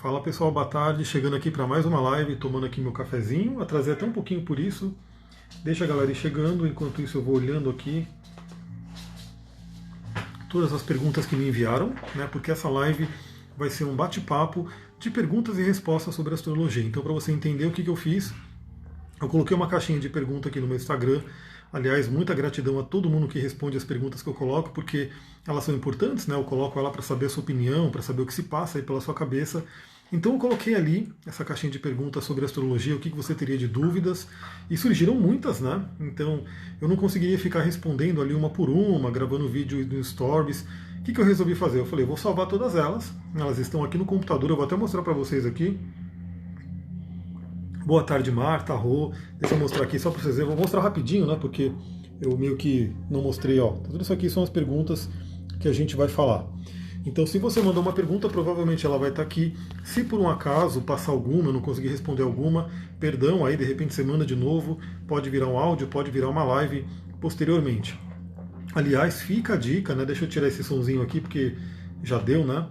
Fala pessoal, boa tarde. Chegando aqui para mais uma live, tomando aqui meu cafezinho. Atrasei até um pouquinho por isso. Deixa a galera ir chegando, enquanto isso eu vou olhando aqui todas as perguntas que me enviaram, né? Porque essa live vai ser um bate-papo de perguntas e respostas sobre astrologia. Então, para você entender o que eu fiz, eu coloquei uma caixinha de pergunta aqui no meu Instagram. Aliás, muita gratidão a todo mundo que responde as perguntas que eu coloco, porque elas são importantes, né? Eu coloco ela para saber a sua opinião, para saber o que se passa aí pela sua cabeça. Então eu coloquei ali essa caixinha de perguntas sobre astrologia, o que você teria de dúvidas, e surgiram muitas, né? Então eu não conseguiria ficar respondendo ali uma por uma, gravando vídeo no Stories. O que eu resolvi fazer? Eu falei, vou salvar todas elas estão aqui no computador, eu vou até mostrar para vocês aqui. Boa tarde, Marta, Rô. Deixa eu mostrar aqui só para vocês verem. Vou mostrar rapidinho, né? Porque eu meio que não mostrei, ó. Tudo isso aqui são as perguntas que a gente vai falar. Então, se você mandou uma pergunta, provavelmente ela vai estar aqui. Se por um acaso passar alguma, eu não conseguir responder alguma, perdão, aí de repente você manda de novo. Pode virar um áudio, pode virar uma live posteriormente. Aliás, fica a dica, né? Deixa eu tirar esse sonzinho aqui, porque já deu, né?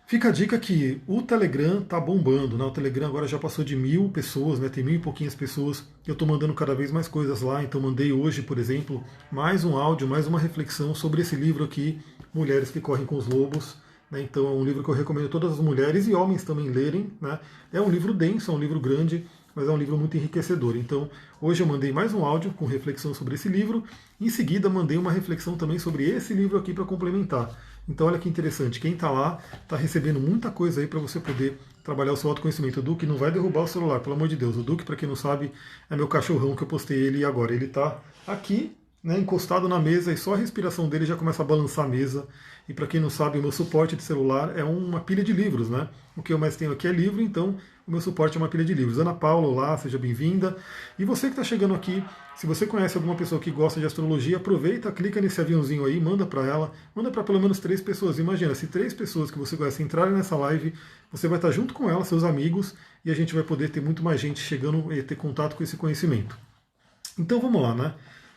Fica a dica que o Telegram tá bombando, né? O Telegram agora já passou de 1.000 pessoas, né? Tem 1.000 e pouquinhas pessoas. Eu estou mandando cada vez mais coisas lá, então mandei hoje, por exemplo, mais um áudio, mais uma reflexão sobre esse livro aqui, Mulheres que Correm com os Lobos. Né? Então é um livro que eu recomendo todas as mulheres e homens também lerem. Né? É um livro denso, é um livro grande, mas é um livro muito enriquecedor. Então hoje eu mandei mais um áudio com reflexão sobre esse livro. Em seguida mandei uma reflexão também sobre esse livro aqui para complementar. Então olha que interessante, quem está lá está recebendo muita coisa aí para você poder trabalhar o seu autoconhecimento. O Duque não vai derrubar o celular, pelo amor de Deus. O Duque, para quem não sabe, é meu cachorrão que eu postei ele agora. Ele está aqui, né, encostado na mesa e só a respiração dele já começa a balançar a mesa. E para quem não sabe, o meu suporte de celular é uma pilha de livros, né? O que eu mais tenho aqui é livro, então o meu suporte é uma pilha de livros. Ana Paula, olá, seja bem-vinda. E você que está chegando aqui, se você conhece alguma pessoa que gosta de astrologia, aproveita, clica nesse aviãozinho aí, manda para ela, manda para pelo menos 3 pessoas. Imagina, se 3 pessoas que você conhece entrarem nessa live, você vai estar junto com ela, seus amigos, e a gente vai poder ter muito mais gente chegando e ter contato com esse conhecimento. Então vamos lá, né?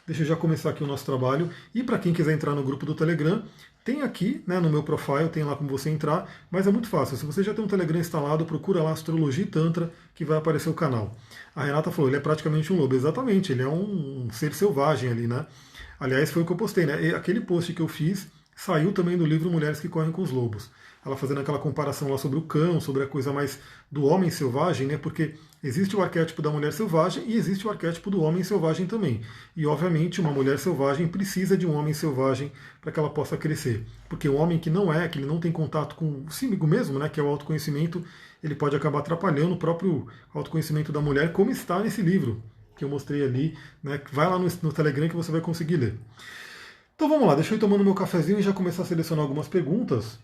Deixa eu já começar aqui o nosso trabalho. E para quem quiser entrar no grupo do Telegram, tem aqui, né, no meu profile, tem lá como você entrar, mas é muito fácil. Se você já tem um Telegram instalado, procura lá Astrologia e Tantra, que vai aparecer o canal. A Renata falou, ele é praticamente um lobo. Exatamente, ele é um ser selvagem ali, né? Aliás, foi o que eu postei, né? E aquele post que eu fiz saiu também do livro Mulheres que Correm com os Lobos. Ela fazendo aquela comparação lá sobre o cão, sobre a coisa mais do homem selvagem, né? Porque existe o arquétipo da mulher selvagem e existe o arquétipo do homem selvagem também. E, obviamente, uma mulher selvagem precisa de um homem selvagem para que ela possa crescer. Porque o homem que não é, que ele não tem contato com consigo mesmo, né? Que é o autoconhecimento, ele pode acabar atrapalhando o próprio autoconhecimento da mulher, como está nesse livro que eu mostrei ali. Né? Vai lá no Telegram que você vai conseguir ler. Então vamos lá, deixa eu ir tomando meu cafezinho e já começar a selecionar algumas perguntas.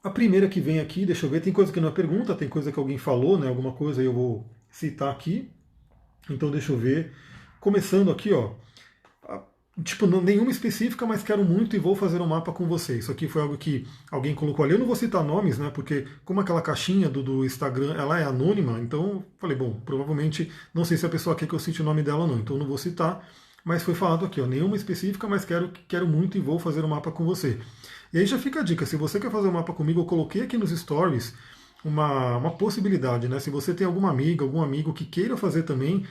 A primeira que vem aqui, deixa eu ver, tem coisa que não é pergunta, tem coisa que alguém falou, né? Alguma coisa eu vou citar aqui. Então deixa eu ver. Começando aqui, ó. Tipo, nenhuma específica, mas quero muito e vou fazer um mapa com você. Isso aqui foi algo que alguém colocou ali. Eu não vou citar nomes, né? Porque como aquela caixinha do Instagram, ela é anônima, então falei, bom, provavelmente, não sei se a pessoa quer que eu cite o nome dela ou não, então não vou citar. Mas foi falado aqui, ó, nenhuma específica, mas quero muito e vou fazer um mapa com você. E aí já fica a dica, se você quer fazer um mapa comigo, eu coloquei aqui nos stories uma possibilidade, né? Se você tem alguma amiga, algum amigo que queira fazer também,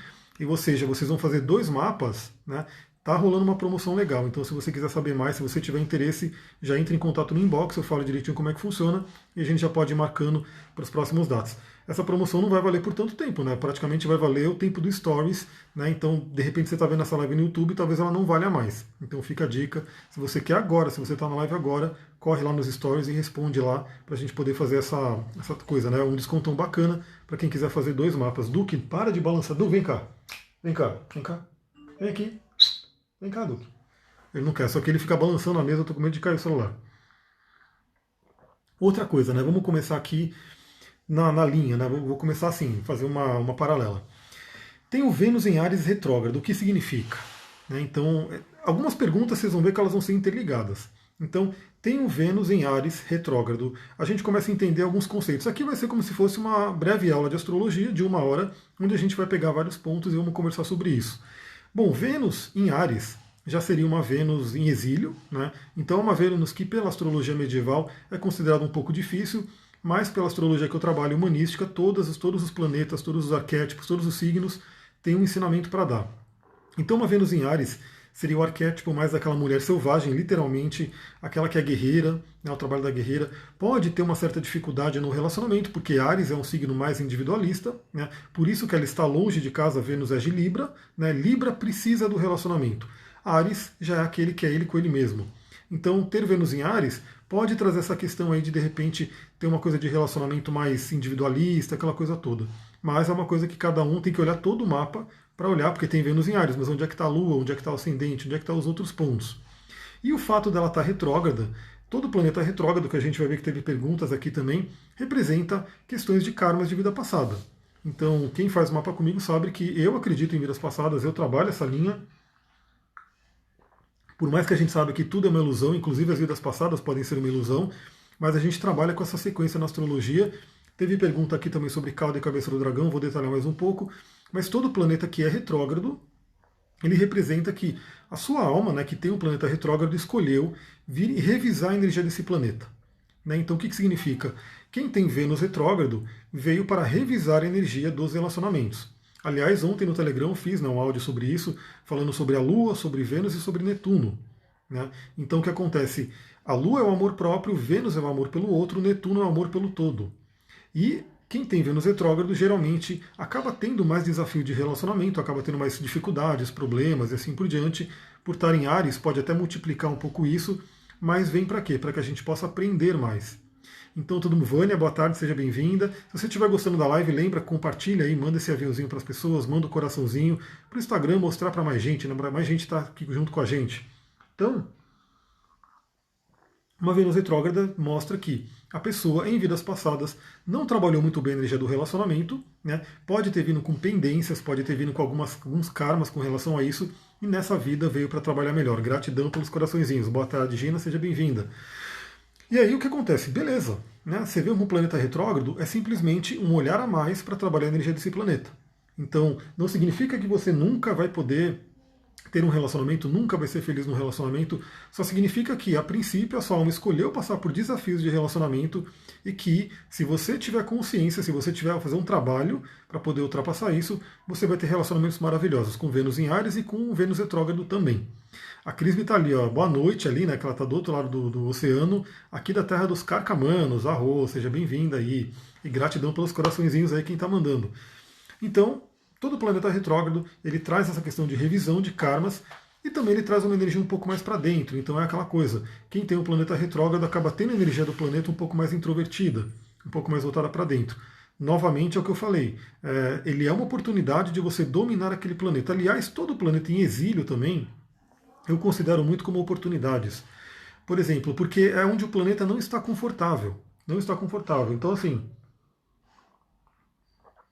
ou seja, vocês vão fazer 2 mapas, né? Tá rolando uma promoção legal, então se você quiser saber mais, se você tiver interesse, já entre em contato no inbox, eu falo direitinho como é que funciona e a gente já pode ir marcando para os próximos datas. Essa promoção não vai valer por tanto tempo, né? Praticamente vai valer o tempo do Stories, né? Então, de repente você está vendo essa live no YouTube, talvez ela não valha mais. Então fica a dica, se você quer agora, se você está na live agora, corre lá nos Stories e responde lá para a gente poder fazer essa coisa, né? Um descontão bacana para quem quiser fazer 2 mapas. Duque, para de balançar. Du, vem cá. Vem cá, vem cá. Vem aqui. Vem cá, Duque. Ele não quer, só que ele fica balançando a mesa, eu tô com medo de cair o celular. Outra coisa, né? Vamos começar aqui na linha, né? Vou começar assim, fazer uma paralela. Tem o Vênus em Áries retrógrado, o que significa? Né? Então, algumas perguntas vocês vão ver que elas vão ser interligadas. Então, tem o Vênus em Áries retrógrado. A gente começa a entender alguns conceitos. Aqui vai ser como se fosse uma breve aula de astrologia de 1 hora, onde a gente vai pegar vários pontos e vamos conversar sobre isso. Bom, Vênus em Áries já seria uma Vênus em exílio, né? Então é uma Vênus que pela astrologia medieval é considerada um pouco difícil, mas pela astrologia que eu trabalho, humanística, todos os planetas, todos os arquétipos, todos os signos têm um ensinamento para dar. Então uma Vênus em Áries seria o arquétipo mais daquela mulher selvagem, literalmente, aquela que é guerreira, né, o trabalho da guerreira. Pode ter uma certa dificuldade no relacionamento, porque Áries é um signo mais individualista, né, por isso que ela está longe de casa, Vênus é de Libra, né, Libra precisa do relacionamento. Áries já é aquele que é ele com ele mesmo. Então, ter Vênus em Áries pode trazer essa questão aí de repente, ter uma coisa de relacionamento mais individualista, aquela coisa toda. Mas é uma coisa que cada um tem que olhar todo o mapa para olhar, porque tem Vênus em Áries, mas onde é que está a Lua, onde é que está o ascendente, onde é que estão os outros pontos. E o fato dela estar retrógrada, todo planeta retrógrado, que a gente vai ver que teve perguntas aqui também, representa questões de karmas de vida passada. Então, quem faz mapa comigo sabe que eu acredito em vidas passadas, eu trabalho essa linha. Por mais que a gente saiba que tudo é uma ilusão, inclusive as vidas passadas podem ser uma ilusão, mas a gente trabalha com essa sequência na astrologia. Teve pergunta aqui também sobre cauda e cabeça do dragão, vou detalhar mais um pouco. Mas todo planeta que é retrógrado, ele representa que a sua alma, né, que tem um planeta retrógrado, escolheu vir e revisar a energia desse planeta. Né? Então o que significa? Quem tem Vênus retrógrado veio para revisar a energia dos relacionamentos. Aliás, ontem no Telegram eu fiz, né, um áudio sobre isso, falando sobre a Lua, sobre Vênus e sobre Netuno. Né? Então o que acontece? A Lua é o amor próprio, Vênus é o amor pelo outro, Netuno é o amor pelo todo. E quem tem Vênus retrógrado geralmente acaba tendo mais desafio de relacionamento, acaba tendo mais dificuldades, problemas e assim por diante. Por estar em Áries pode até multiplicar um pouco isso, mas vem para quê? Para que a gente possa aprender mais. Então, todo mundo, Vânia, boa tarde, seja bem-vinda. Se você estiver gostando da live, lembra, compartilha aí, manda esse aviãozinho para as pessoas, manda o coraçãozinho para o Instagram mostrar para mais gente, né? Mais gente está aqui junto com a gente. Então, uma Vênus retrógrada mostra que a pessoa, em vidas passadas, não trabalhou muito bem a energia do relacionamento, né? Pode ter vindo com pendências, pode ter vindo com alguns karmas com relação a isso, e nessa vida veio para trabalhar melhor. Gratidão pelos coraçõezinhos. Boa tarde, Gina, seja bem-vinda. E aí o que acontece? Beleza, né? Você vê um planeta retrógrado, é simplesmente um olhar a mais para trabalhar a energia desse planeta. Então, não significa que você nunca vai poder ter um relacionamento, nunca vai ser feliz no relacionamento, só significa que, a princípio, a sua alma escolheu passar por desafios de relacionamento e que, se você tiver consciência, se você tiver a fazer um trabalho para poder ultrapassar isso, você vai ter relacionamentos maravilhosos com Vênus em Áries e com Vênus retrógrado também. A Crisme está ali, ó, boa noite ali, né, que ela está do outro lado do oceano, aqui da terra dos Carcamanos, arroz, seja bem-vinda aí, e gratidão pelos coraçõezinhos aí quem está mandando. Então, todo planeta retrógrado, ele traz essa questão de revisão de karmas e também ele traz uma energia um pouco mais para dentro. Então é aquela coisa, quem tem um planeta retrógrado acaba tendo a energia do planeta um pouco mais introvertida, um pouco mais voltada para dentro. Novamente é o que eu falei, ele é uma oportunidade de você dominar aquele planeta. Aliás, todo planeta em exílio também, eu considero muito como oportunidades. Por exemplo, porque é onde o planeta não está confortável. Não está confortável. Então, assim,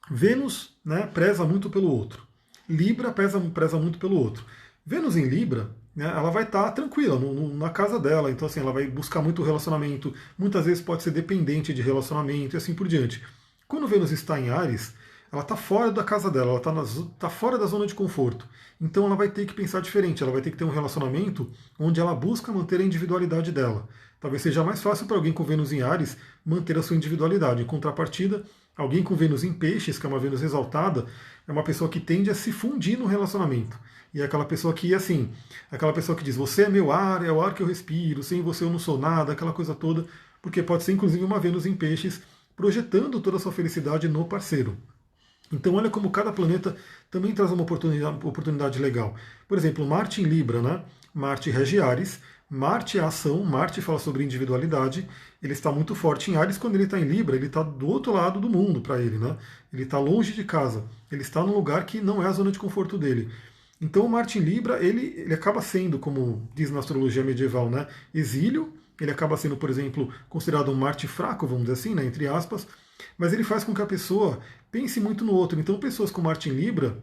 Vênus, né, preza muito pelo outro. Libra preza muito pelo outro. Vênus em Libra, né, ela vai estar tranquila na casa dela, então assim, ela vai buscar muito relacionamento, muitas vezes pode ser dependente de relacionamento e assim por diante. Quando Vênus está em Áries, ela está fora da casa dela, ela está fora da zona de conforto. Então ela vai ter que pensar diferente, ela vai ter que ter um relacionamento onde ela busca manter a individualidade dela. Talvez seja mais fácil para alguém com Vênus em Áries manter a sua individualidade. Em contrapartida, alguém com Vênus em Peixes, que é uma Vênus exaltada, é uma pessoa que tende a se fundir no relacionamento. E é aquela pessoa que, assim, aquela pessoa que diz, você é meu ar, é o ar que eu respiro, sem você eu não sou nada, aquela coisa toda, porque pode ser inclusive uma Vênus em Peixes projetando toda a sua felicidade no parceiro. Então olha como cada planeta também traz uma oportunidade legal. Por exemplo, Marte em Libra, né? Marte rege Áries, Marte é ação, Marte fala sobre individualidade, ele está muito forte em Áries, quando ele está em Libra, ele está do outro lado do mundo para ele, né? Ele está longe de casa, ele está num lugar que não é a zona de conforto dele. Então o Marte em Libra, ele acaba sendo, como diz na astrologia medieval, né? Exílio, ele acaba sendo, por exemplo, considerado um Marte fraco, vamos dizer assim, né? Entre aspas, mas ele faz com que a pessoa pense muito no outro. Então pessoas com Marte em Libra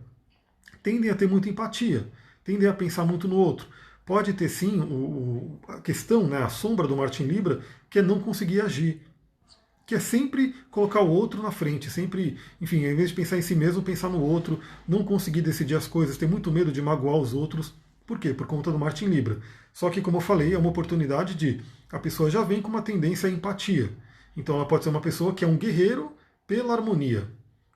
tendem a ter muita empatia, tendem a pensar muito no outro. Pode ter sim a questão, né, a sombra do Marte em Libra, que é não conseguir agir, que é sempre colocar o outro na frente, sempre, enfim, em vez de pensar em si mesmo, pensar no outro, não conseguir decidir as coisas, ter muito medo de magoar os outros. Por quê? Por conta do Marte em Libra. Só que, como eu falei, é uma oportunidade de a pessoa já vem com uma tendência à empatia. Então ela pode ser uma pessoa que é um guerreiro pela harmonia.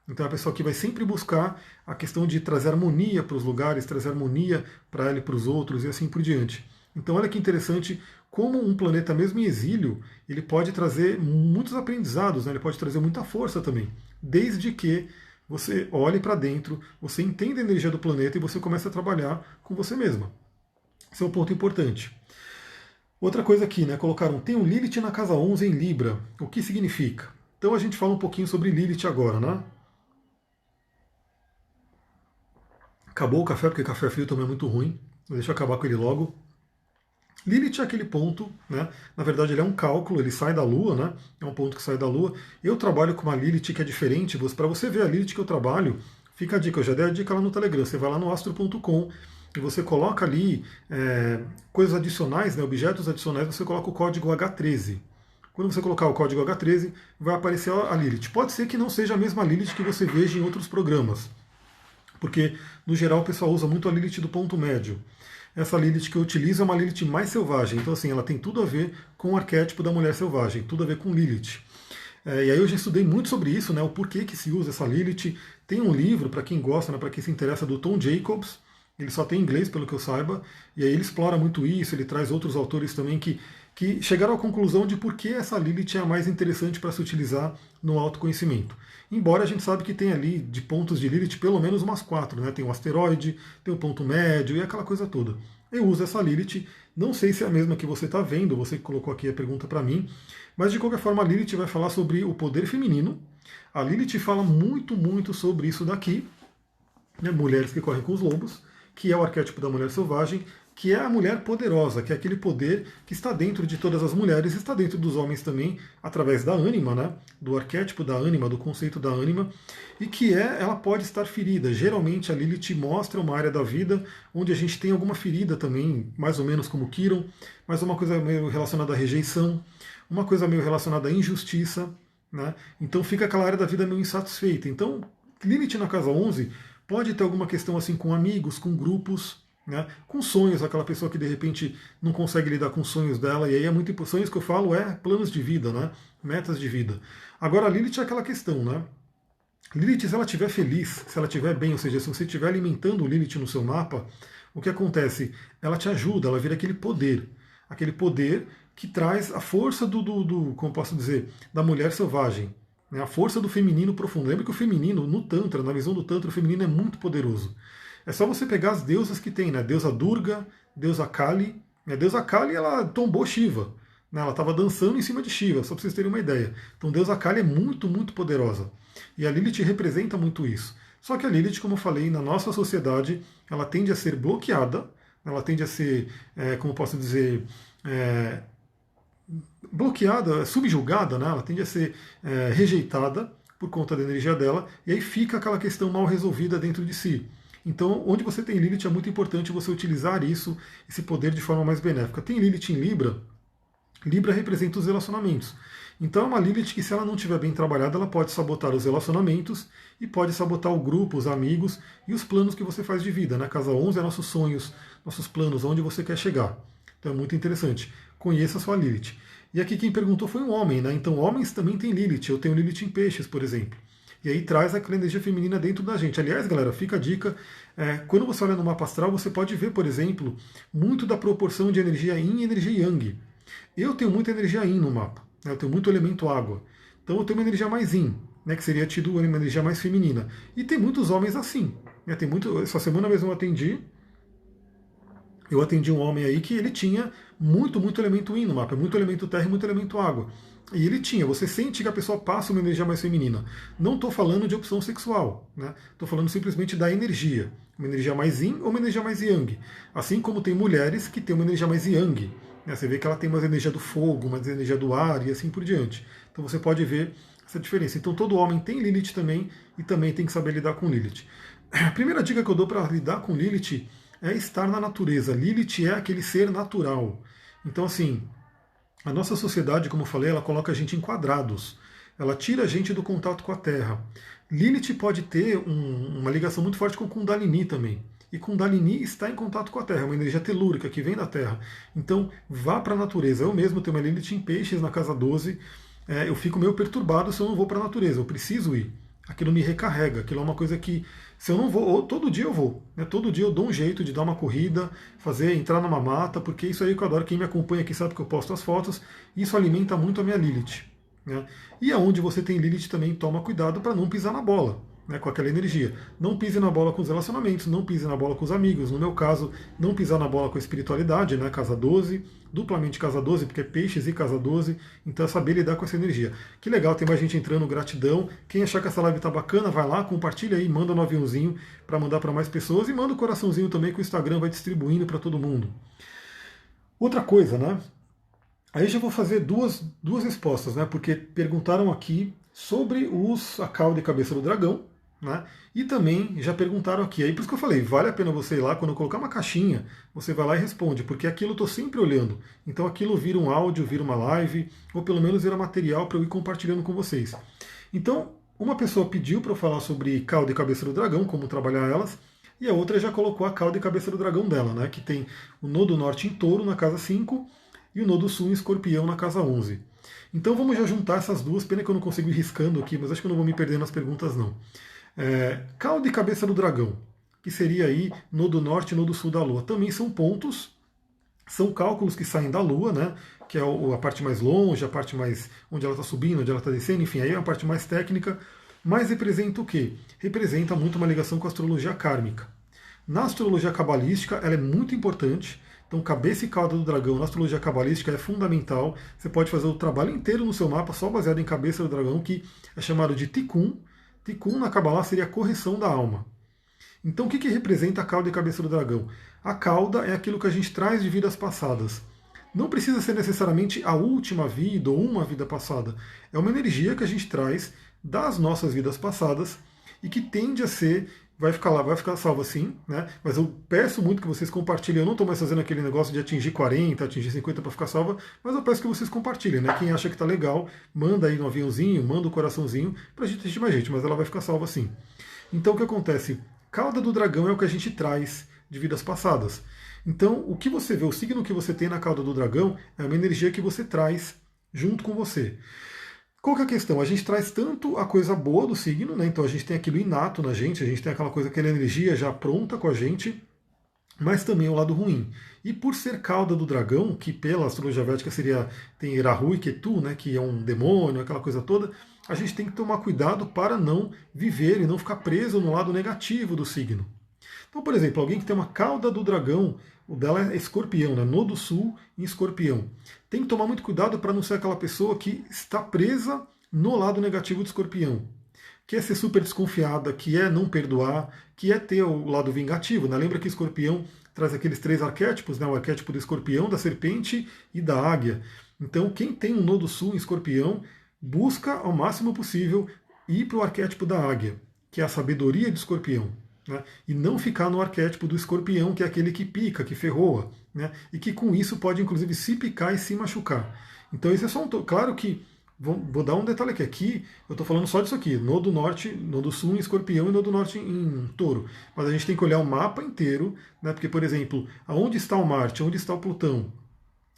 Então é a pessoa que vai sempre buscar a questão de trazer harmonia para os lugares, trazer harmonia para ela e para os outros e assim por diante. Então olha que interessante como um planeta mesmo em exílio, ele pode trazer muitos aprendizados, né? Ele pode trazer muita força também, desde que você olhe para dentro, você entenda a energia do planeta e você comece a trabalhar com você mesma. Esse é um ponto importante. Outra coisa aqui, né? Colocaram, tem um Lilith na casa 11 em Libra. O que significa? Então a gente fala um pouquinho sobre Lilith agora, né? Acabou o café, porque café frio também é muito ruim. Deixa eu acabar com ele logo. Lilith é aquele ponto, né? Na verdade ele é um cálculo, ele sai da Lua, né? É um ponto que sai da Lua. Eu trabalho com uma Lilith que é diferente. Para você ver a Lilith que eu trabalho, fica a dica, eu já dei a dica lá no Telegram. Você vai lá no astro.com e você coloca ali coisas adicionais, né? Objetos adicionais, você coloca o código H13. Quando você colocar o código H13, vai aparecer a Lilith. Pode ser que não seja a mesma Lilith que você veja em outros programas, porque no geral o pessoal usa muito a Lilith do ponto médio. Essa Lilith que eu utilizo é uma Lilith mais selvagem, então assim, ela tem tudo a ver com o arquétipo da mulher selvagem, tudo a ver com Lilith. E aí eu já estudei muito sobre isso, né, o porquê que se usa essa Lilith. Tem um livro, para quem gosta, né, para quem se interessa, do Tom Jacobs, ele só tem inglês, pelo que eu saiba, e aí ele explora muito isso, ele traz outros autores também que chegaram à conclusão de por que essa Lilith é a mais interessante para se utilizar no autoconhecimento. Embora a gente sabe que tem ali de pontos de Lilith pelo menos umas 4, né? Tem o asteroide, tem o ponto médio e aquela coisa toda. Eu uso essa Lilith, não sei se é a mesma que você está vendo, você que colocou aqui a pergunta para mim, mas de qualquer forma a Lilith vai falar sobre o poder feminino. A Lilith fala muito, muito sobre isso daqui, né? Mulheres que correm com os lobos, que é o arquétipo da mulher selvagem, que é a mulher poderosa, que é aquele poder que está dentro de todas as mulheres, está dentro dos homens também, através da ânima, né? Do arquétipo da ânima, do conceito da ânima, e que ela pode estar ferida. Geralmente a Lilith mostra uma área da vida onde a gente tem alguma ferida também, mais ou menos como Quiron, mas uma coisa meio relacionada à rejeição, uma coisa meio relacionada à injustiça, né? Então fica aquela área da vida meio insatisfeita. Então, Lilith na casa 11 pode ter alguma questão assim com amigos, com grupos, né, com sonhos, aquela pessoa que de repente não consegue lidar com os sonhos dela, e aí é muito importante. Sonhos que eu falo planos de vida, né, metas de vida. Agora a Lilith é aquela questão, né? Lilith, se ela estiver feliz, se ela estiver bem, ou seja, se você estiver alimentando o Lilith no seu mapa, o que acontece? Ela te ajuda, ela vira aquele poder que traz a força como posso dizer, da mulher selvagem, né, a força do feminino profundo. Lembra que o feminino, no Tantra, na visão do Tantra, o feminino é muito poderoso. É só você pegar as deusas que tem, né? Deusa Durga, deusa Kali. A deusa Kali, ela tombou Shiva, né? Ela estava dançando em cima de Shiva, só para vocês terem uma ideia. Então, deusa Kali é muito, muito poderosa. E a Lilith representa muito isso. Só que a Lilith, como eu falei, na nossa sociedade, ela tende a ser bloqueada, ela tende a ser, como posso dizer, bloqueada, subjugada, né? Ela tende a ser rejeitada por conta da energia dela, e aí fica aquela questão mal resolvida dentro de si. Então, onde você tem Lilith, é muito importante você utilizar isso, esse poder, de forma mais benéfica. Tem Lilith em Libra, Libra representa os relacionamentos. Então é uma Lilith que, se ela não estiver bem trabalhada, ela pode sabotar os relacionamentos e pode sabotar o grupo, os amigos e os planos que você faz de vida. Na casa 11 é nossos sonhos, nossos planos, onde você quer chegar. Então é muito interessante. Conheça a sua Lilith. E aqui quem perguntou foi um homem, né? Então homens também têm Lilith. Eu tenho Lilith em peixes, por exemplo. E aí traz aquela energia feminina dentro da gente. Aliás, galera, fica a dica, quando você olha no mapa astral, você pode ver, por exemplo, muito da proporção de energia Yin e energia Yang. Eu tenho muita energia Yin no mapa, né? Eu tenho muito elemento água. Então eu tenho uma energia mais Yin, né? Que seria tido uma energia mais feminina. E tem muitos homens assim. Né? Essa semana mesmo eu atendi um homem aí que ele tinha muito, muito elemento Yin no mapa, muito elemento terra e muito elemento água. E ele tinha, você sente que a pessoa passa uma energia mais feminina. Não estou falando de opção sexual, né? Estou falando simplesmente da energia. Uma energia mais yin ou uma energia mais yang. Assim como tem mulheres que têm uma energia mais yang. Né? Você vê que ela tem mais energia do fogo, mais energia do ar e assim por diante. Então você pode ver essa diferença. Então todo homem tem Lilith também e também tem que saber lidar com Lilith. A primeira dica que eu dou para lidar com Lilith é estar na natureza. Lilith é aquele ser natural. Então assim, a nossa sociedade, como eu falei, ela coloca a gente em quadrados. Ela tira a gente do contato com a Terra. Lilith pode ter uma ligação muito forte com Kundalini também. e Kundalini está em contato com a Terra, é uma energia telúrica que vem da Terra. Então vá para a natureza. Eu mesmo tenho uma Lilith em Peixes na casa 12, eu fico meio perturbado se eu não vou para a natureza, eu preciso ir. Aquilo me recarrega, aquilo é uma coisa que, se eu não vou, todo dia eu vou. Né? Todo dia eu dou um jeito de dar uma corrida, entrar numa mata, porque isso aí que eu adoro. Quem me acompanha aqui sabe que eu posto as fotos, isso alimenta muito a minha Lilith. Né? E aonde você tem Lilith também toma cuidado para não pisar na bola. Né, com aquela energia. Não pise na bola com os relacionamentos, não pise na bola com os amigos. No meu caso, não pisar na bola com a espiritualidade, né, casa 12, duplamente casa 12, porque é peixes e casa 12, então é saber lidar com essa energia. Que legal, tem mais gente entrando, gratidão. Quem achar que essa live tá bacana, vai lá, compartilha aí, manda um aviãozinho para mandar para mais pessoas e manda um coraçãozinho também que o Instagram vai distribuindo para todo mundo. Outra coisa, né? Aí já vou fazer duas respostas, né? Porque perguntaram aqui sobre a cauda e cabeça do dragão, né? E também já perguntaram aqui, aí por isso que eu falei, vale a pena você ir lá, quando eu colocar uma caixinha, você vai lá e responde, porque aquilo eu estou sempre olhando. Então aquilo vira um áudio, vira uma live, ou pelo menos vira material para eu ir compartilhando com vocês. Então, uma pessoa pediu para eu falar sobre cauda e cabeça do dragão, como trabalhar elas, e a outra já colocou a cauda e cabeça do dragão dela, né? Que tem o nodo norte em touro na casa 5 e o nodo sul em escorpião na casa 11. Então vamos já juntar essas duas, pena que eu não consigo ir riscando aqui, mas acho que eu não vou me perder nas perguntas não. Cauda e cabeça do dragão, que seria aí nodo norte e nodo sul da Lua, também são pontos, são cálculos que saem da Lua, né, que é a parte mais longe, a parte mais onde ela está subindo, onde ela está descendo, enfim, aí é a parte mais técnica, mas representa o quê? Representa muito uma ligação com a astrologia kármica. Na astrologia cabalística, ela é muito importante. Então, cabeça e cauda do dragão na astrologia cabalística é fundamental. Você pode fazer o trabalho inteiro no seu mapa só baseado em cabeça do dragão, que é chamado de Tikkun. Tikkun na Kabbalah seria a correção da alma. Então, o que representa a cauda e cabeça do dragão? A cauda é aquilo que a gente traz de vidas passadas. Não precisa ser necessariamente a última vida ou uma vida passada. É uma energia que a gente traz das nossas vidas passadas e que tende a ser, vai ficar lá, vai ficar salvo assim, né? Mas eu peço muito que vocês compartilhem. Eu não estou mais fazendo aquele negócio de atingir 40, atingir 50 para ficar salva, mas eu peço que vocês compartilhem, né? Quem acha que tá legal, manda aí no aviãozinho, manda o coraçãozinho pra gente assistir mais gente, mas ela vai ficar salva assim. Então o que acontece? Cauda do dragão é o que a gente traz de vidas passadas. Então, o que você vê, o signo que você tem na cauda do dragão é uma energia que você traz junto com você. Qual que é a questão? A gente traz tanto a coisa boa do signo, né? Então a gente tem aquilo inato na gente, a gente tem aquela coisa, aquela energia já pronta com a gente, mas também o lado ruim. E por ser cauda do dragão, que pela astrologia védica tem Rahu e Ketu, né, que é um demônio, aquela coisa toda, a gente tem que tomar cuidado para não viver e não ficar preso no lado negativo do signo. Então, por exemplo, alguém que tem uma cauda do dragão, o dela é escorpião, né? Nodo sul em escorpião. Tem que tomar muito cuidado para não ser aquela pessoa que está presa no lado negativo do escorpião. Que é ser super desconfiada, que é não perdoar, que é ter o lado vingativo. Né? Lembra que escorpião traz aqueles 3 arquétipos, né? O arquétipo do escorpião, da serpente e da águia. Então, quem tem um nodo sul em escorpião, busca ao máximo possível ir para o arquétipo da águia, que é a sabedoria de escorpião. Né? E não ficar no arquétipo do escorpião, que é aquele que pica, que ferroa, né? E que com isso pode inclusive se picar e se machucar. Então isso é só claro que, vou dar um detalhe aqui, eu estou falando só disso aqui, nodo norte, nodo sul em escorpião e nodo norte em touro. Mas a gente tem que olhar o mapa inteiro, né? Porque, por exemplo, aonde está o Marte, onde está o Plutão,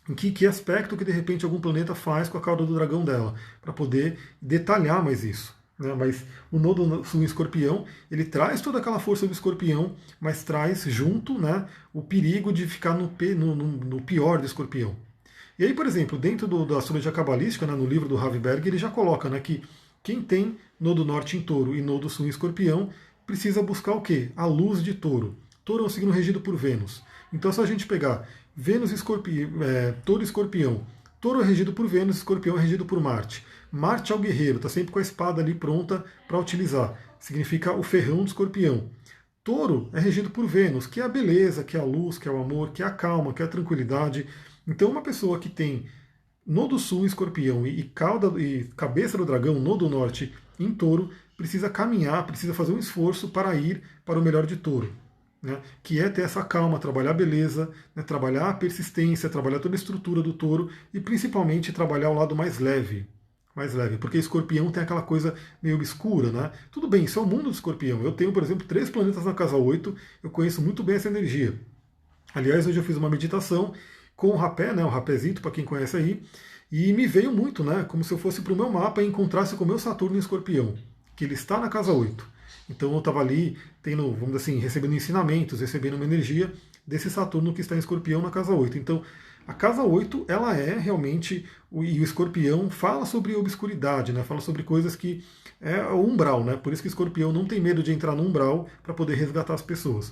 em que aspecto que de repente algum planeta faz com a cauda do dragão dela, para poder detalhar mais isso. Né, mas o nodo sul escorpião, ele traz toda aquela força do escorpião, mas traz junto, né, o perigo de ficar no pior do escorpião. E aí, por exemplo, dentro da astrologia cabalística, né, no livro do Ravi Berg, ele já coloca, né, que quem tem nodo norte em touro e nodo sul em escorpião precisa buscar o quê? A luz de touro. Touro é um signo regido por Vênus. Então, se a gente pegar Vênus, touro e escorpião, touro é regido por Vênus, escorpião é regido por Marte. Marte é o guerreiro, está sempre com a espada ali pronta para utilizar. Significa o ferrão do escorpião. Touro é regido por Vênus, que é a beleza, que é a luz, que é o amor, que é a calma, que é a tranquilidade. Então uma pessoa que tem nodo sul em escorpião e cabeça do dragão, nodo norte em touro, precisa caminhar, precisa fazer um esforço para ir para o melhor de touro. Né, que é ter essa calma, trabalhar a beleza, né, trabalhar a persistência, trabalhar toda a estrutura do touro e principalmente trabalhar o lado mais leve. mais leve, porque escorpião tem aquela coisa meio obscura, né? Tudo bem, isso é o mundo do escorpião. Eu tenho, por exemplo, 3 planetas na casa 8, eu conheço muito bem essa energia. Aliás, hoje eu fiz uma meditação com o rapé, né, o rapézito, para quem conhece aí, e me veio muito, né, como se eu fosse para o meu mapa e encontrasse com o meu Saturno em Escorpião, que ele está na casa 8. Então eu estava ali, tendo, vamos dizer assim, recebendo ensinamentos, recebendo uma energia desse Saturno que está em Escorpião na casa 8. Então, a casa 8, ela é realmente, e o Escorpião fala sobre obscuridade, né, fala sobre coisas que é o umbral, né, por isso que o Escorpião não tem medo de entrar no umbral para poder resgatar as pessoas.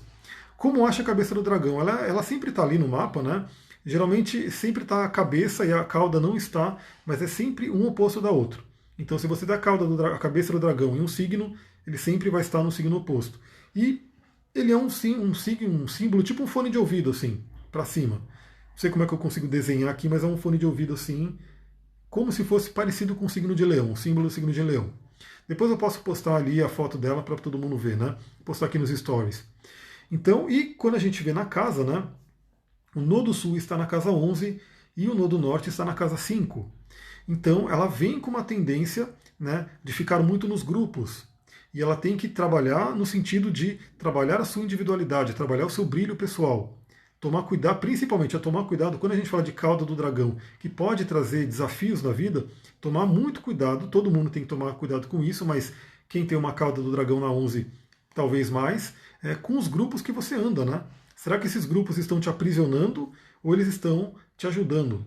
Como acha a cabeça do dragão? Ela sempre está ali no mapa, né? Geralmente sempre está a cabeça e a cauda não está, mas é sempre um oposto da outra. Então, se você der a cabeça do dragão em um signo, ele sempre vai estar no signo oposto. E ele é um símbolo, tipo um fone de ouvido, assim, para cima. Não sei como é que eu consigo desenhar aqui, mas é um fone de ouvido assim, como se fosse parecido com o signo de leão, o símbolo do signo de leão. Depois eu posso postar ali a foto dela para todo mundo ver, né? Postar aqui nos stories. Então, e quando a gente vê na casa, né? O nodo sul está na casa 11 e o nodo norte está na casa 5. Então, ela vem com uma tendência, né, de ficar muito nos grupos. E ela tem que trabalhar no sentido de trabalhar a sua individualidade, trabalhar o seu brilho pessoal. Tomar cuidado, principalmente tomar cuidado quando a gente fala de cauda do dragão, que pode trazer desafios na vida, tomar muito cuidado, todo mundo tem que tomar cuidado com isso, mas quem tem uma cauda do dragão na 11, talvez mais, com os grupos que você anda, né? Será que esses grupos estão te aprisionando ou eles estão te ajudando?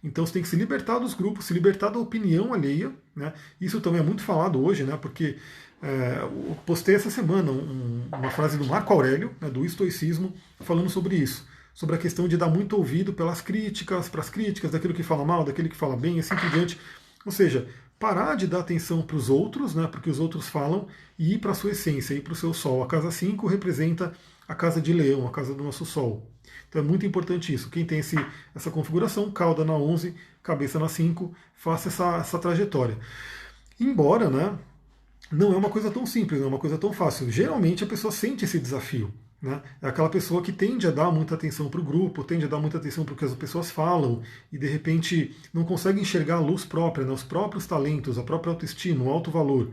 Então você tem que se libertar dos grupos, se libertar da opinião alheia, né? Isso também é muito falado hoje, né? Porque eu postei essa semana uma frase do Marco Aurélio, né, do estoicismo, falando sobre isso, sobre a questão de dar muito ouvido pelas críticas, para as críticas, daquilo que fala mal, daquele que fala bem, e assim por diante. Ou seja, parar de dar atenção para os outros, né, porque os outros falam, e ir para a sua essência, ir para o seu sol. A casa 5 representa a casa de leão, a casa do nosso sol. Então é muito importante isso. Quem tem essa configuração, cauda na 11, cabeça na 5, faça essa trajetória. Embora, né, não é uma coisa tão simples, não é uma coisa tão fácil. Geralmente a pessoa sente esse desafio. Né? É aquela pessoa que tende a dar muita atenção para o grupo, tende a dar muita atenção para o que as pessoas falam e de repente não consegue enxergar a luz própria, né? Os próprios talentos, a própria autoestima, o alto valor.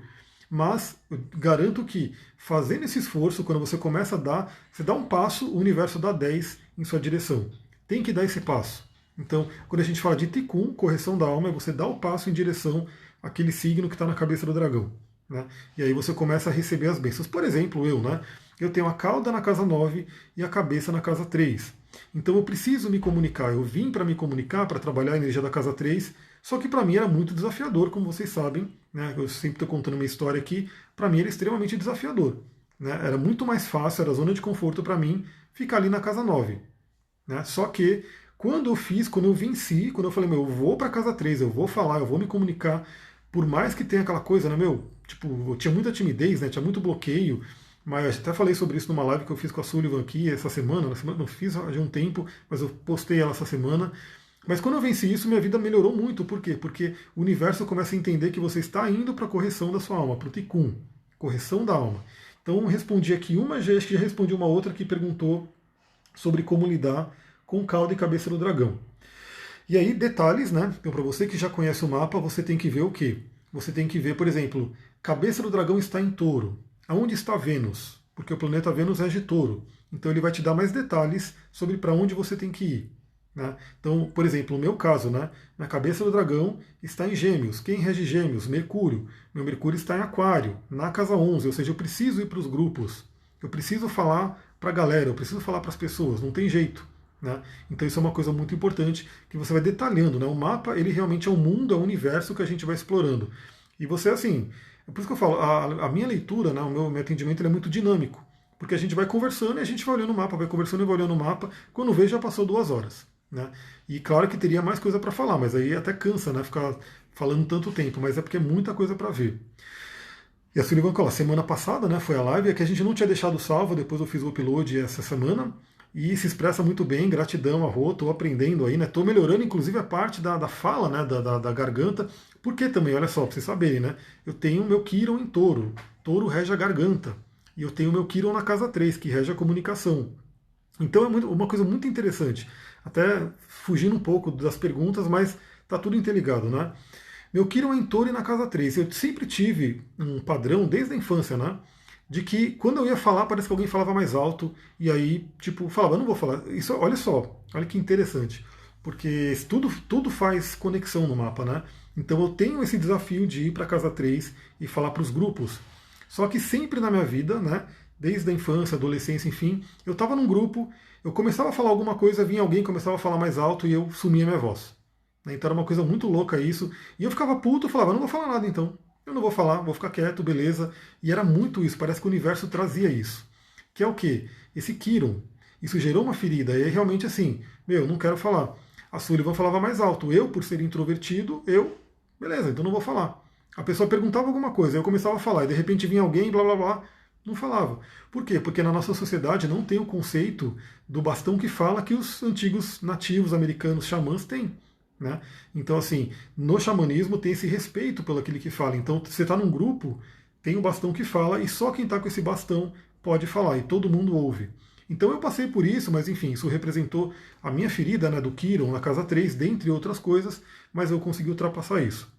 Mas eu garanto que fazendo esse esforço, quando você começa a dar, você dá um passo, o universo dá 10 em sua direção. Tem que dar esse passo. Então, quando a gente fala de Tikkun, correção da alma, é você dar o passo em direção àquele signo que está na cabeça do dragão. Né? E aí você começa a receber as bênçãos. Por exemplo, eu tenho a cauda na casa 9 e a cabeça na casa 3. Então eu preciso me comunicar. Eu vim para me comunicar, para trabalhar a energia da casa 3, só que para mim era muito desafiador, como vocês sabem. Né? Eu sempre estou contando uma história aqui. Para mim era extremamente desafiador. Né? Era muito mais fácil, era zona de conforto para mim ficar ali na casa 9. Né? Só que quando eu venci, quando eu falei, eu vou para a casa 3, eu vou falar, eu vou me comunicar, por mais que tenha aquela coisa, né, tipo, eu tinha muita timidez, né, tinha muito bloqueio, mas até falei sobre isso numa live que eu fiz com a Sullivan aqui essa semana, não fiz há um tempo, mas eu postei ela essa semana. Mas quando eu venci isso, minha vida melhorou muito. Por quê? Porque o universo começa a entender que você está indo para a correção da sua alma, para o Tikkun, correção da alma. Então respondi aqui uma, acho que já respondi uma outra que perguntou sobre como lidar com cauda e cabeça do dragão. E aí, detalhes, né? Então, para você que já conhece o mapa, você tem que ver o quê? Você tem que ver, por exemplo, cabeça do dragão está em Touro. Aonde está Vênus? Porque o planeta Vênus rege Touro. Então, ele vai te dar mais detalhes sobre para onde você tem que ir. Né? Então, por exemplo, no meu caso, né? Minha cabeça do dragão está em Gêmeos. Quem rege Gêmeos? Mercúrio. Meu Mercúrio está em Aquário, na casa 11. Ou seja, eu preciso ir para os grupos. Eu preciso falar para a galera, eu preciso falar para as pessoas. Não tem jeito. Né? Então isso é uma coisa muito importante que você vai detalhando. Né? O mapa, ele realmente é o mundo, é o universo que a gente vai explorando. E você, assim, é por isso que eu falo, a minha leitura, né, o meu atendimento ele é muito dinâmico. Porque a gente vai conversando e a gente vai olhando o mapa, vai conversando e vai olhando o mapa. Quando vê, já passou 2 horas. Né? E claro que teria mais coisa para falar, mas aí até cansa, né, ficar falando tanto tempo, mas é porque é muita coisa para ver. E a Sullivan falou, semana passada, né, foi a live, é que a gente não tinha deixado salvo, depois eu fiz o upload essa semana, e se expressa muito bem, gratidão a Rô, estou aprendendo aí, né? Estou melhorando inclusive a parte da fala, né? Da garganta, porque também, olha só, para vocês saberem, né? Eu tenho o meu Quiron em Touro, Touro rege a garganta, e eu tenho o meu Quiron na casa 3, que rege a comunicação. Então é uma coisa muito interessante, até fugindo um pouco das perguntas, mas está tudo interligado, né? Meu Quirón é em Touro e na casa 3. Eu sempre tive um padrão, desde a infância, né? De que quando eu ia falar, parece que alguém falava mais alto, e aí, tipo, falava, eu não vou falar. Isso, olha só, olha que interessante. Porque tudo faz conexão no mapa, né? Então eu tenho esse desafio de ir para casa 3 e falar para os grupos. Só que sempre na minha vida, né? Desde a infância, adolescência, enfim, eu estava num grupo, eu começava a falar alguma coisa, vinha alguém, começava a falar mais alto e eu sumia minha voz. Então era uma coisa muito louca isso. E eu ficava puto, eu falava, eu não vou falar nada então. Eu não vou falar, vou ficar quieto, beleza. E era muito isso, parece que o universo trazia isso. Que é o quê? Esse Quirón. Isso gerou uma ferida. E é realmente assim, meu, não quero falar. A Sullivan falava mais alto. Eu, por ser introvertido, beleza, então não vou falar. A pessoa perguntava alguma coisa, eu começava a falar, e de repente vinha alguém, blá blá blá, não falava. Por quê? Porque na nossa sociedade não tem o conceito do bastão que fala que os antigos nativos americanos xamãs têm. Né? Então, assim, no xamanismo tem esse respeito pelo aquele que fala. Então, você está num grupo, tem um bastão que fala, e só quem está com esse bastão pode falar, e todo mundo ouve. Então eu passei por isso, mas enfim, isso representou a minha ferida, né, do Quirón na casa 3, dentre outras coisas, mas eu consegui ultrapassar isso.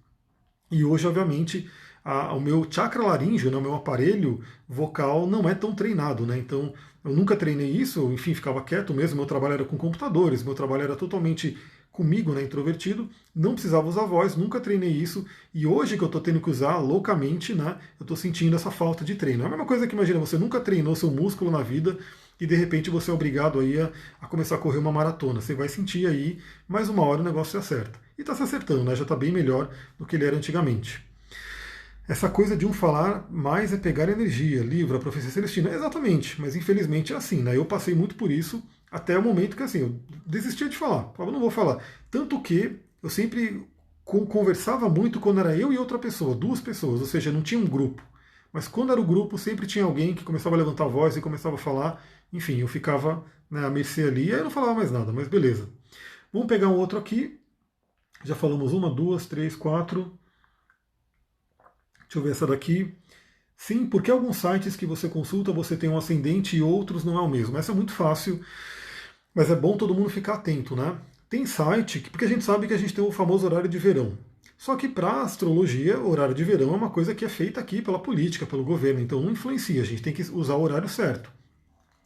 E hoje, obviamente, o meu chakra laríngeo, né, o meu aparelho vocal não é tão treinado, né? Então eu nunca treinei isso, eu, enfim, ficava quieto mesmo, meu trabalho era com computadores, meu trabalho era totalmente comigo, né, introvertido, não precisava usar voz, nunca treinei isso, e hoje que eu estou tendo que usar loucamente, né, eu estou sentindo essa falta de treino. É a mesma coisa que imagina, você nunca treinou seu músculo na vida, e de repente você é obrigado aí a começar a correr uma maratona. Você vai sentir aí, mais uma hora o negócio se acerta. E está se acertando, né? Já está bem melhor do que ele era antigamente. Essa coisa de um falar mais é pegar energia, livro, a profecia celestina. Exatamente, mas infelizmente é assim, né? Eu passei muito por isso até o momento que assim, eu desistia de falar. Falava, não vou falar. Tanto que eu sempre conversava muito quando era eu e outra pessoa, duas pessoas, ou seja, não tinha um grupo. Mas quando era o grupo, sempre tinha alguém que começava a levantar a voz e começava a falar. Enfim, eu ficava, né, à mercê ali, e aí eu não falava mais nada, mas beleza. Vamos pegar um outro aqui. Já falamos uma, duas, três, quatro. Deixa eu ver essa daqui. Sim, porque alguns sites que você consulta você tem um ascendente e outros não é o mesmo. Essa é muito fácil, mas é bom todo mundo ficar atento, né? Tem site, porque a gente sabe que a gente tem o famoso horário de verão. Só que para astrologia, o horário de verão é uma coisa que é feita aqui pela política, pelo governo, então não influencia, a gente tem que usar o horário certo.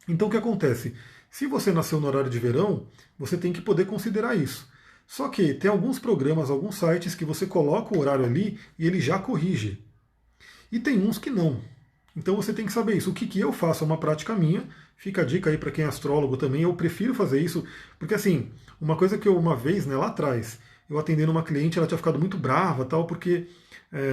Então o que acontece? Se você nasceu no horário de verão, você tem que poder considerar isso. Só que tem alguns programas, alguns sites que você coloca o horário ali e ele já corrige. E tem uns que não. Então você tem que saber isso. O que eu faço é uma prática minha. Fica a dica aí para quem é astrólogo também. Eu prefiro fazer isso, porque assim, uma coisa que eu uma vez, né, lá atrás, eu atendendo uma cliente, ela tinha ficado muito brava, tal, porque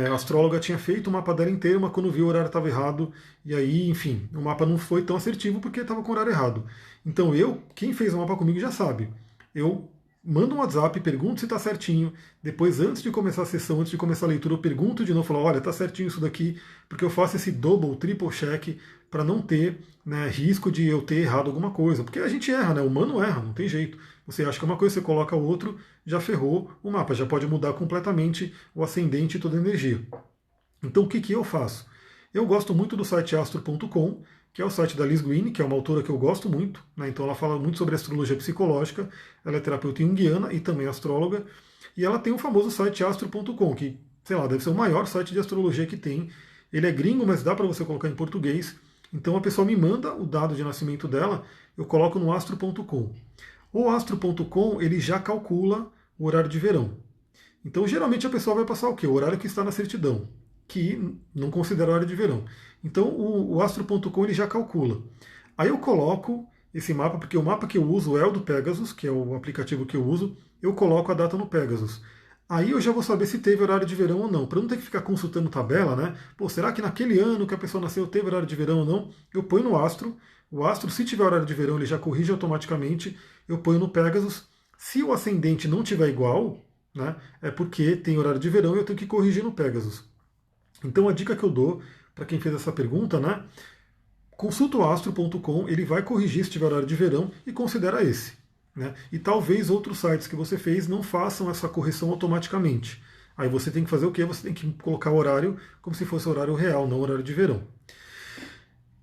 a astróloga tinha feito o mapa dela inteiro, mas quando viu o horário estava errado, e aí, enfim, o mapa não foi tão assertivo porque estava com o horário errado. Então quem fez o mapa comigo já sabe. Eu mando um WhatsApp, pergunto se está certinho. Depois, antes de começar a sessão, antes de começar a leitura, eu pergunto de novo, falo, olha, está certinho isso daqui, porque eu faço esse double, triple check para não ter, né, risco de eu ter errado alguma coisa. Porque a gente erra, né? O humano erra, não tem jeito. Você acha que é uma coisa, você coloca o outro, já ferrou o mapa, já pode mudar completamente o ascendente e toda a energia. Então o que eu faço? Eu gosto muito do site astro.com, que é o site da Liz Guine, que é uma autora que eu gosto muito, né? Então ela fala muito sobre astrologia psicológica, ela é terapeuta junguiana e também astróloga, e ela tem o famoso site astro.com, que, sei lá, deve ser o maior site de astrologia que tem. Ele é gringo, mas dá para você colocar em português. Então a pessoa me manda o dado de nascimento dela, eu coloco no astro.com. O astro.com ele já calcula o horário de verão. Então geralmente a pessoa vai passar o quê? O horário que está na certidão, que não considera hora de verão. Então o astro.com ele já calcula. Aí eu coloco esse mapa, porque o mapa que eu uso é o do Pegasus, que é o aplicativo que eu uso, eu coloco a data no Pegasus. Aí eu já vou saber se teve horário de verão ou não, para não ter que ficar consultando tabela, né? Pô, será que naquele ano que a pessoa nasceu teve horário de verão ou não? Eu ponho no astro, o astro, se tiver horário de verão, ele já corrige automaticamente, eu ponho no Pegasus. Se o ascendente não tiver igual, né, é porque tem horário de verão e eu tenho que corrigir no Pegasus. Então a dica que eu dou para quem fez essa pergunta, né? Consulta o astro.com, ele vai corrigir se tiver horário de verão e considera esse. Né? E talvez outros sites que você fez não façam essa correção automaticamente. Aí você tem que fazer o quê? Você tem que colocar o horário como se fosse horário real, não horário de verão.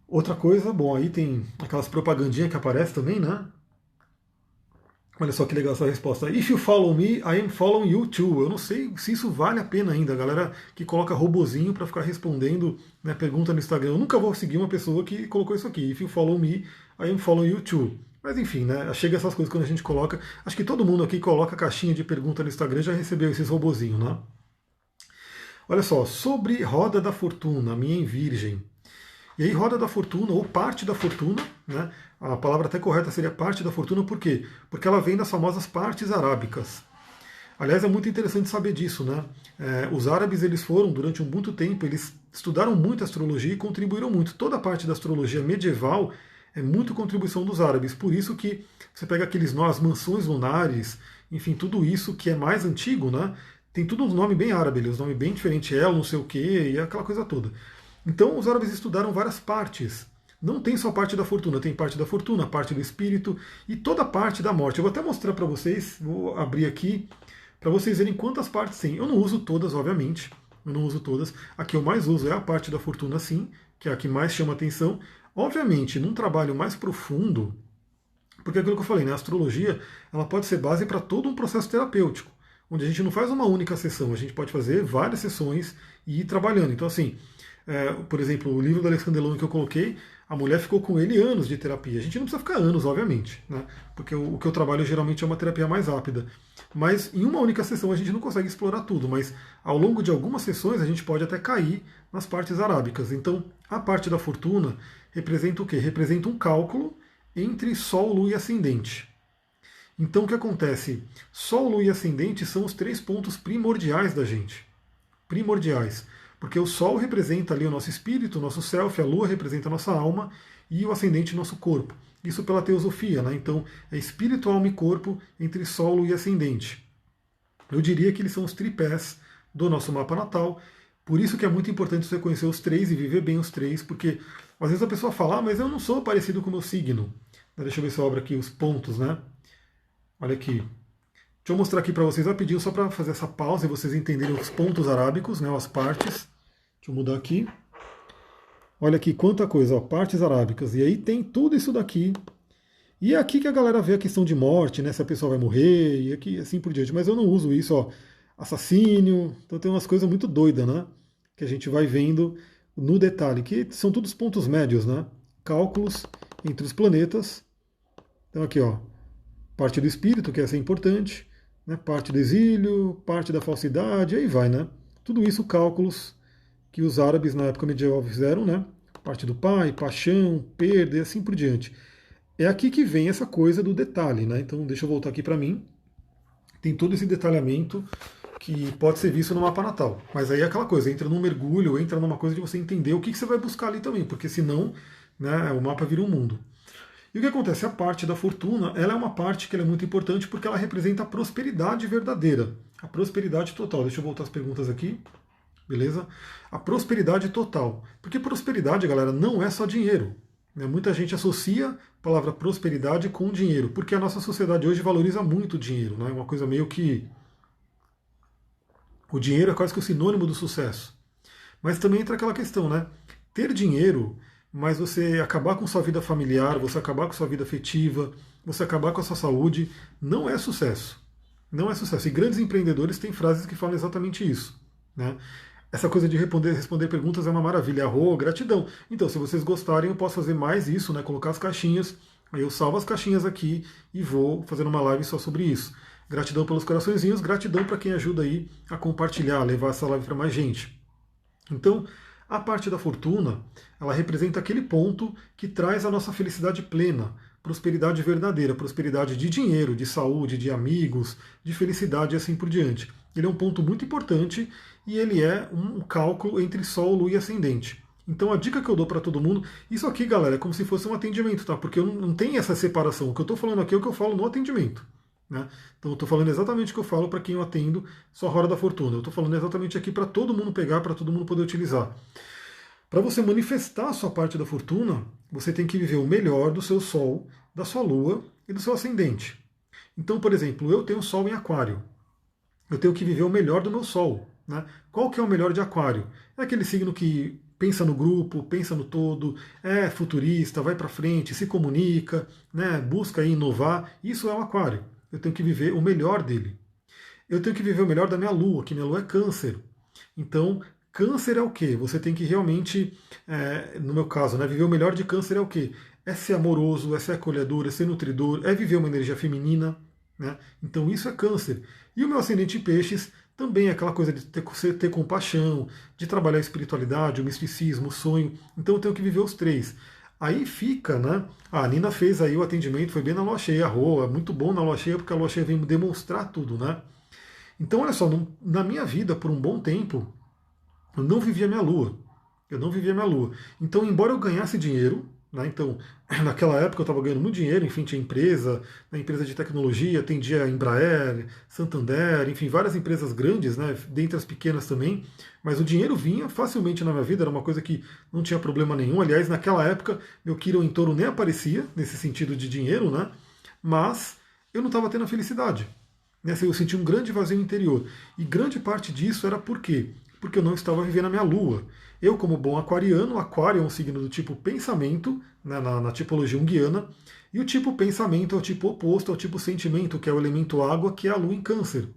Outra coisa, bom, aí tem aquelas propagandinhas que aparecem também, né? Olha só que legal essa resposta. If you follow me, I am following you too. Eu não sei se isso vale a pena ainda. A galera que coloca robozinho para ficar respondendo, né, pergunta no Instagram. Eu nunca vou seguir uma pessoa que colocou isso aqui. If you follow me, I am following you too. Mas enfim, né? Chega essas coisas quando a gente coloca. Acho que todo mundo aqui coloca caixinha de pergunta no Instagram já recebeu esses robozinhos, né? Olha só, sobre Roda da Fortuna, minha em Virgem. E aí, roda da fortuna, ou parte da fortuna, né? A palavra até correta seria parte da fortuna, por quê? Porque ela vem das famosas partes arábicas. Aliás, é muito interessante saber disso, né? Os árabes, eles foram, durante muito tempo, eles estudaram muito astrologia e contribuíram muito. Toda a parte da astrologia medieval é muito contribuição dos árabes. Por isso que você pega aqueles nós, mansões lunares, enfim, tudo isso que é mais antigo, né? Tem tudo um nome bem árabe, um nome bem diferente, El, não sei o quê, e aquela coisa toda. Então, os árabes estudaram várias partes. Não tem só parte da fortuna, tem parte da fortuna, parte do espírito e toda a parte da morte. Eu vou até mostrar para vocês, vou abrir aqui, para vocês verem quantas partes tem. Eu não uso todas, obviamente, eu não uso todas. A que eu mais uso é a parte da fortuna, sim, que é a que mais chama atenção. Obviamente, num trabalho mais profundo, porque é aquilo que eu falei, né? A astrologia ela pode ser base para todo um processo terapêutico, onde a gente não faz uma única sessão, a gente pode fazer várias sessões e ir trabalhando. Então, assim, por exemplo, o livro do Alexandre Delon que eu coloquei, a mulher ficou com ele anos de terapia. A gente não precisa ficar anos, obviamente, né? Porque o que eu trabalho geralmente é uma terapia mais rápida. Mas em uma única sessão a gente não consegue explorar tudo, mas ao longo de algumas sessões a gente pode até cair nas partes arábicas. Então, a parte da fortuna representa o quê? Representa um cálculo entre Sol, Lua e Ascendente. Então, o que acontece? Sol, Lua e Ascendente são os 3 pontos primordiais da gente. Primordiais. Porque o Sol representa ali o nosso espírito, o nosso self, a Lua representa a nossa alma e o ascendente nosso corpo. Isso pela teosofia, né? Então é espírito, alma e corpo entre Sol, Lua e ascendente. Eu diria que eles são os tripés do nosso mapa natal. Por isso que é muito importante você conhecer os 3 e viver bem os 3, porque às vezes a pessoa fala, mas eu não sou parecido com o meu signo. Deixa eu ver se eu abro aqui os pontos, né? Olha aqui. Deixa eu mostrar aqui para vocês rapidinho, só para fazer essa pausa e vocês entenderem os pontos arábicos, né, as partes. Deixa eu mudar aqui. Olha aqui quanta coisa, ó, partes arábicas. E aí tem tudo isso daqui. E é aqui que a galera vê a questão de morte, né? Se a pessoa vai morrer, e aqui assim por diante. Mas eu não uso isso, ó. Assassínio. Então tem umas coisas muito doidas, né? Que a gente vai vendo no detalhe, que são todos pontos médios, né? Cálculos entre os planetas. Então aqui, ó. Parte do espírito, que essa é importante. Né? Parte do exílio, parte da falsidade, aí vai, né? Tudo isso cálculos que os árabes na época medieval fizeram, né? Parte do pai, paixão, perda e assim por diante. É aqui que vem essa coisa do detalhe, né? Então deixa eu voltar aqui para mim. Tem todo esse detalhamento que pode ser visto no mapa natal. Mas aí é aquela coisa, entra num mergulho, entra numa coisa de você entender o que você vai buscar ali também, porque senão, né, o mapa vira um mundo. E o que acontece? A parte da fortuna, ela é uma parte que ela é muito importante porque ela representa a prosperidade verdadeira, a prosperidade total. Deixa eu voltar as perguntas aqui. Beleza? A prosperidade total. Porque prosperidade, galera, não é só dinheiro. Né? Muita gente associa a palavra prosperidade com dinheiro, porque a nossa sociedade hoje valoriza muito o dinheiro. Né? É uma coisa meio que. O dinheiro é quase que o sinônimo do sucesso. Mas também entra aquela questão, né? Ter dinheiro, mas você acabar com sua vida familiar, você acabar com sua vida afetiva, você acabar com a sua saúde, não é sucesso. Não é sucesso. E grandes empreendedores têm frases que falam exatamente isso. Né? Essa coisa de responder perguntas é uma maravilha. Arro, gratidão. Então, se vocês gostarem, eu posso fazer mais isso, né? Colocar as caixinhas. Aí eu salvo as caixinhas aqui e vou fazer uma live só sobre isso. Gratidão pelos coraçõezinhos, gratidão para quem ajuda aí a compartilhar, a levar essa live para mais gente. Então, a parte da fortuna, ela representa aquele ponto que traz a nossa felicidade plena, prosperidade verdadeira, prosperidade de dinheiro, de saúde, de amigos, de felicidade e assim por diante. Ele é um ponto muito importante e ele é um cálculo entre Sol, Lua e Ascendente. Então a dica que eu dou para todo mundo, isso aqui, galera, é como se fosse um atendimento, tá? Porque eu não tenho essa separação. O que eu estou falando aqui é o que eu falo no atendimento. Né? Então eu estou falando exatamente o que eu falo para quem eu atendo, só a Roda da Fortuna. Eu estou falando exatamente aqui para todo mundo pegar, para todo mundo poder utilizar. Para você manifestar a sua parte da fortuna, você tem que viver o melhor do seu Sol, da sua Lua e do seu Ascendente. Então, por exemplo, eu tenho Sol em Aquário. Eu tenho que viver o melhor do meu Sol. Né? Qual que é o melhor de Aquário? É aquele signo que pensa no grupo, pensa no todo, é futurista, vai para frente, se comunica, né? Busca inovar. Isso é o Aquário. eu tenho que viver o melhor dele. Eu tenho que viver o melhor da minha lua, que minha lua é câncer. Então, câncer é o quê? Você tem que realmente, no meu caso, né, viver o melhor de câncer é o quê? É ser amoroso, é ser acolhedor, é ser nutridor, é viver uma energia feminina. Né? Então isso é câncer. E o meu ascendente em peixes também é aquela coisa de ter compaixão, de trabalhar a espiritualidade, o misticismo, o sonho. Então eu tenho que viver os três. Aí fica, né? A Nina fez aí o atendimento, foi bem na lua cheia, Roa, muito bom na lua cheia, porque a lua cheia vem demonstrar tudo, né? Então, olha só, na minha vida, por um bom tempo, eu não vivia minha lua. Eu não vivia minha lua. Então, embora eu ganhasse dinheiro, né, então, naquela época eu estava ganhando muito dinheiro, enfim, tinha empresa, né, empresa de tecnologia, atendia Embraer, Santander, enfim, várias empresas grandes, né, dentre as pequenas também, mas o dinheiro vinha facilmente na minha vida, era uma coisa que não tinha problema nenhum. Aliás, naquela época, meu Quirón em Touro nem aparecia, nesse sentido de dinheiro, né, mas eu não estava tendo a felicidade. Eu senti um grande vazio interior. E grande parte disso era por quê? Porque eu não estava vivendo a minha lua. Eu, como bom aquariano, aquário é um signo do tipo pensamento, né, na tipologia junguiana, e o tipo pensamento é o tipo oposto ao tipo sentimento, que é o elemento água, que é a lua em câncer.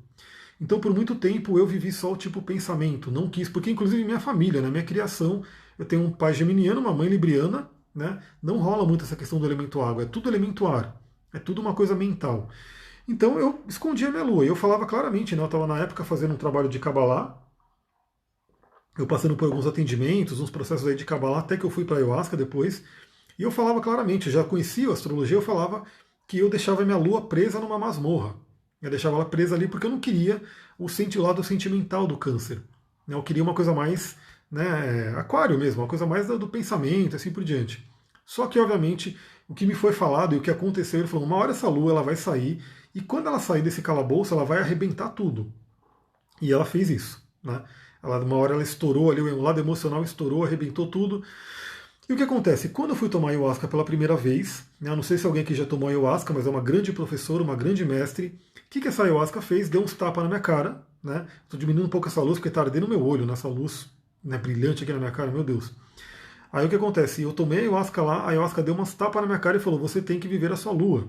Então, por muito tempo, eu vivi só o tipo pensamento, não quis, porque inclusive minha família, na minha criação, eu tenho um pai geminiano, uma mãe libriana, né, não rola muito essa questão do elemento água, é tudo elemento ar, é tudo uma coisa mental. Então eu escondia minha lua. E eu falava claramente, né? Eu estava na época fazendo um trabalho de Kabbalah, eu passando por alguns atendimentos, uns processos aí de Kabbalah, até que eu fui para Ayahuasca depois. E eu falava claramente, já conhecia a astrologia, eu falava que eu deixava minha lua presa numa masmorra. Eu deixava ela presa ali porque eu não queria o lado sentimental do câncer. Eu queria uma coisa mais, né, aquário mesmo, uma coisa mais do pensamento, assim por diante. Só que, obviamente, o que me foi falado e o que aconteceu, ele falou, uma hora essa lua ela vai sair, e quando ela sair desse calabouço, ela vai arrebentar tudo. E ela fez isso. Né? Uma hora ela estourou ali, o lado emocional estourou, arrebentou tudo. E o que acontece? Quando eu fui tomar ayahuasca pela primeira vez, né, não sei se alguém aqui já tomou ayahuasca, mas é uma grande professora, uma grande mestre. O que essa ayahuasca fez? Deu uns tapas na minha cara. Né? Estou diminuindo um pouco essa luz, porque está ardendo no meu olho, nessa luz, né, brilhante aqui na minha cara, meu Deus. Aí o que acontece? Eu tomei a ayahuasca lá, a ayahuasca deu umas tapas na minha cara e falou, você tem que viver a sua lua.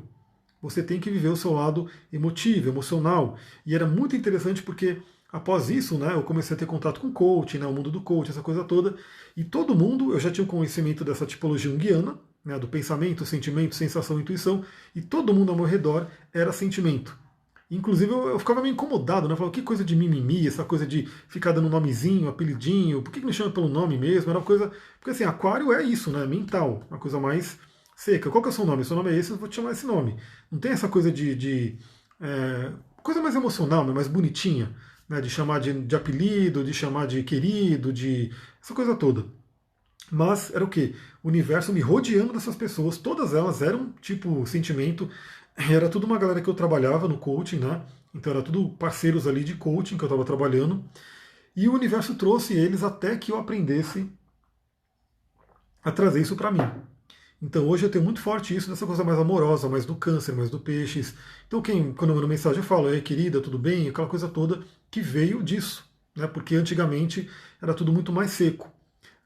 Você tem que viver o seu lado emotivo, emocional. E era muito interessante porque após isso, né, eu comecei a ter contato com coaching, né, o mundo do coaching, essa coisa toda. E todo mundo, eu já tinha um conhecimento dessa tipologia junguiana, né, do pensamento, sentimento, sensação, intuição, e todo mundo ao meu redor era sentimento. Inclusive eu ficava meio incomodado, né? Eu falava, que coisa de mimimi, essa coisa de ficar dando nomezinho, apelidinho, por que me chama pelo nome mesmo? Era uma coisa. Porque assim, aquário é isso, né? Mental, uma coisa mais seca. Qual que é o seu nome? Seu nome é esse, eu vou te chamar esse nome. Não tem essa coisa coisa mais emocional, mais bonitinha, né? De chamar de apelido, de chamar de querido, de. Essa coisa toda. Mas era o quê? O universo me rodeando dessas pessoas, todas elas eram tipo sentimento. Era tudo uma galera que eu trabalhava no coaching, né? Então era tudo parceiros ali de coaching que eu estava trabalhando. E o universo trouxe eles até que eu aprendesse a trazer isso para mim. Então hoje eu tenho muito forte isso dessa coisa mais amorosa, mais do câncer, mais do peixes. Então quando eu mando mensagem eu falo, ei querida, tudo bem? Aquela coisa toda que veio disso, né? Porque antigamente era tudo muito mais seco.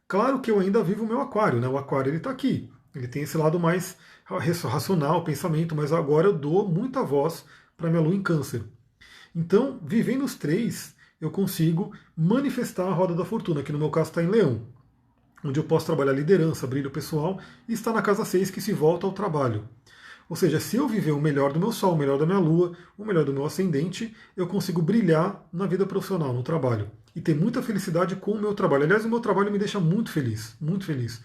Claro que eu ainda vivo o meu aquário, né? O aquário ele está aqui. Ele tem esse lado mais racional, pensamento, mas agora eu dou muita voz para minha lua em câncer. Então, vivendo os três, eu consigo manifestar a roda da fortuna, que no meu caso está em Leão, onde eu posso trabalhar liderança, brilho pessoal, e está na casa 6 que se volta ao trabalho. Ou seja, se eu viver o melhor do meu sol, o melhor da minha lua, o melhor do meu ascendente, eu consigo brilhar na vida profissional, no trabalho. E ter muita felicidade com o meu trabalho. Aliás, o meu trabalho me deixa muito feliz, muito feliz.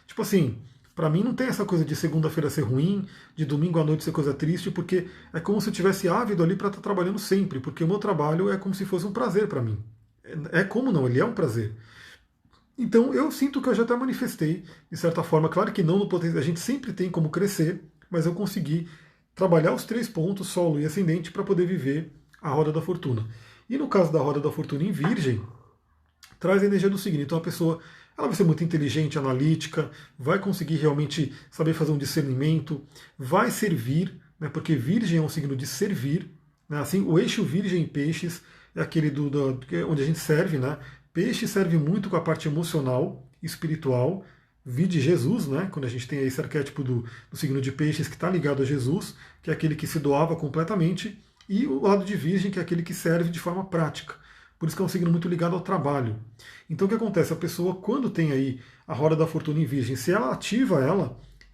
Tipo assim, para mim não tem essa coisa de segunda-feira ser ruim, de domingo à noite ser coisa triste, porque é como se eu tivesse ávido ali para estar trabalhando sempre, porque o meu trabalho é como se fosse um prazer para mim. É como não, ele é um prazer. Então eu sinto que eu já até manifestei, de certa forma, claro que não no potencial, a gente sempre tem como crescer, mas eu consegui trabalhar os 3 pontos, solo e ascendente, para poder viver a roda da fortuna. E no caso da roda da fortuna em Virgem, traz a energia do signo. Então a pessoa ela vai ser muito inteligente, analítica, vai conseguir realmente saber fazer um discernimento, vai servir, né, porque Virgem é um signo de servir. Né, assim, o eixo Virgem e Peixes é aquele onde a gente serve. Né, Peixe serve muito com a parte emocional, espiritual. vide Jesus, né? Quando a gente tem esse arquétipo do signo de peixes que está ligado a Jesus, que é aquele que se doava completamente, e o lado de virgem, que é aquele que serve de forma prática. Por isso que é um signo muito ligado ao trabalho. Então o que acontece? A pessoa, quando tem aí a roda da fortuna em virgem, se ela ativa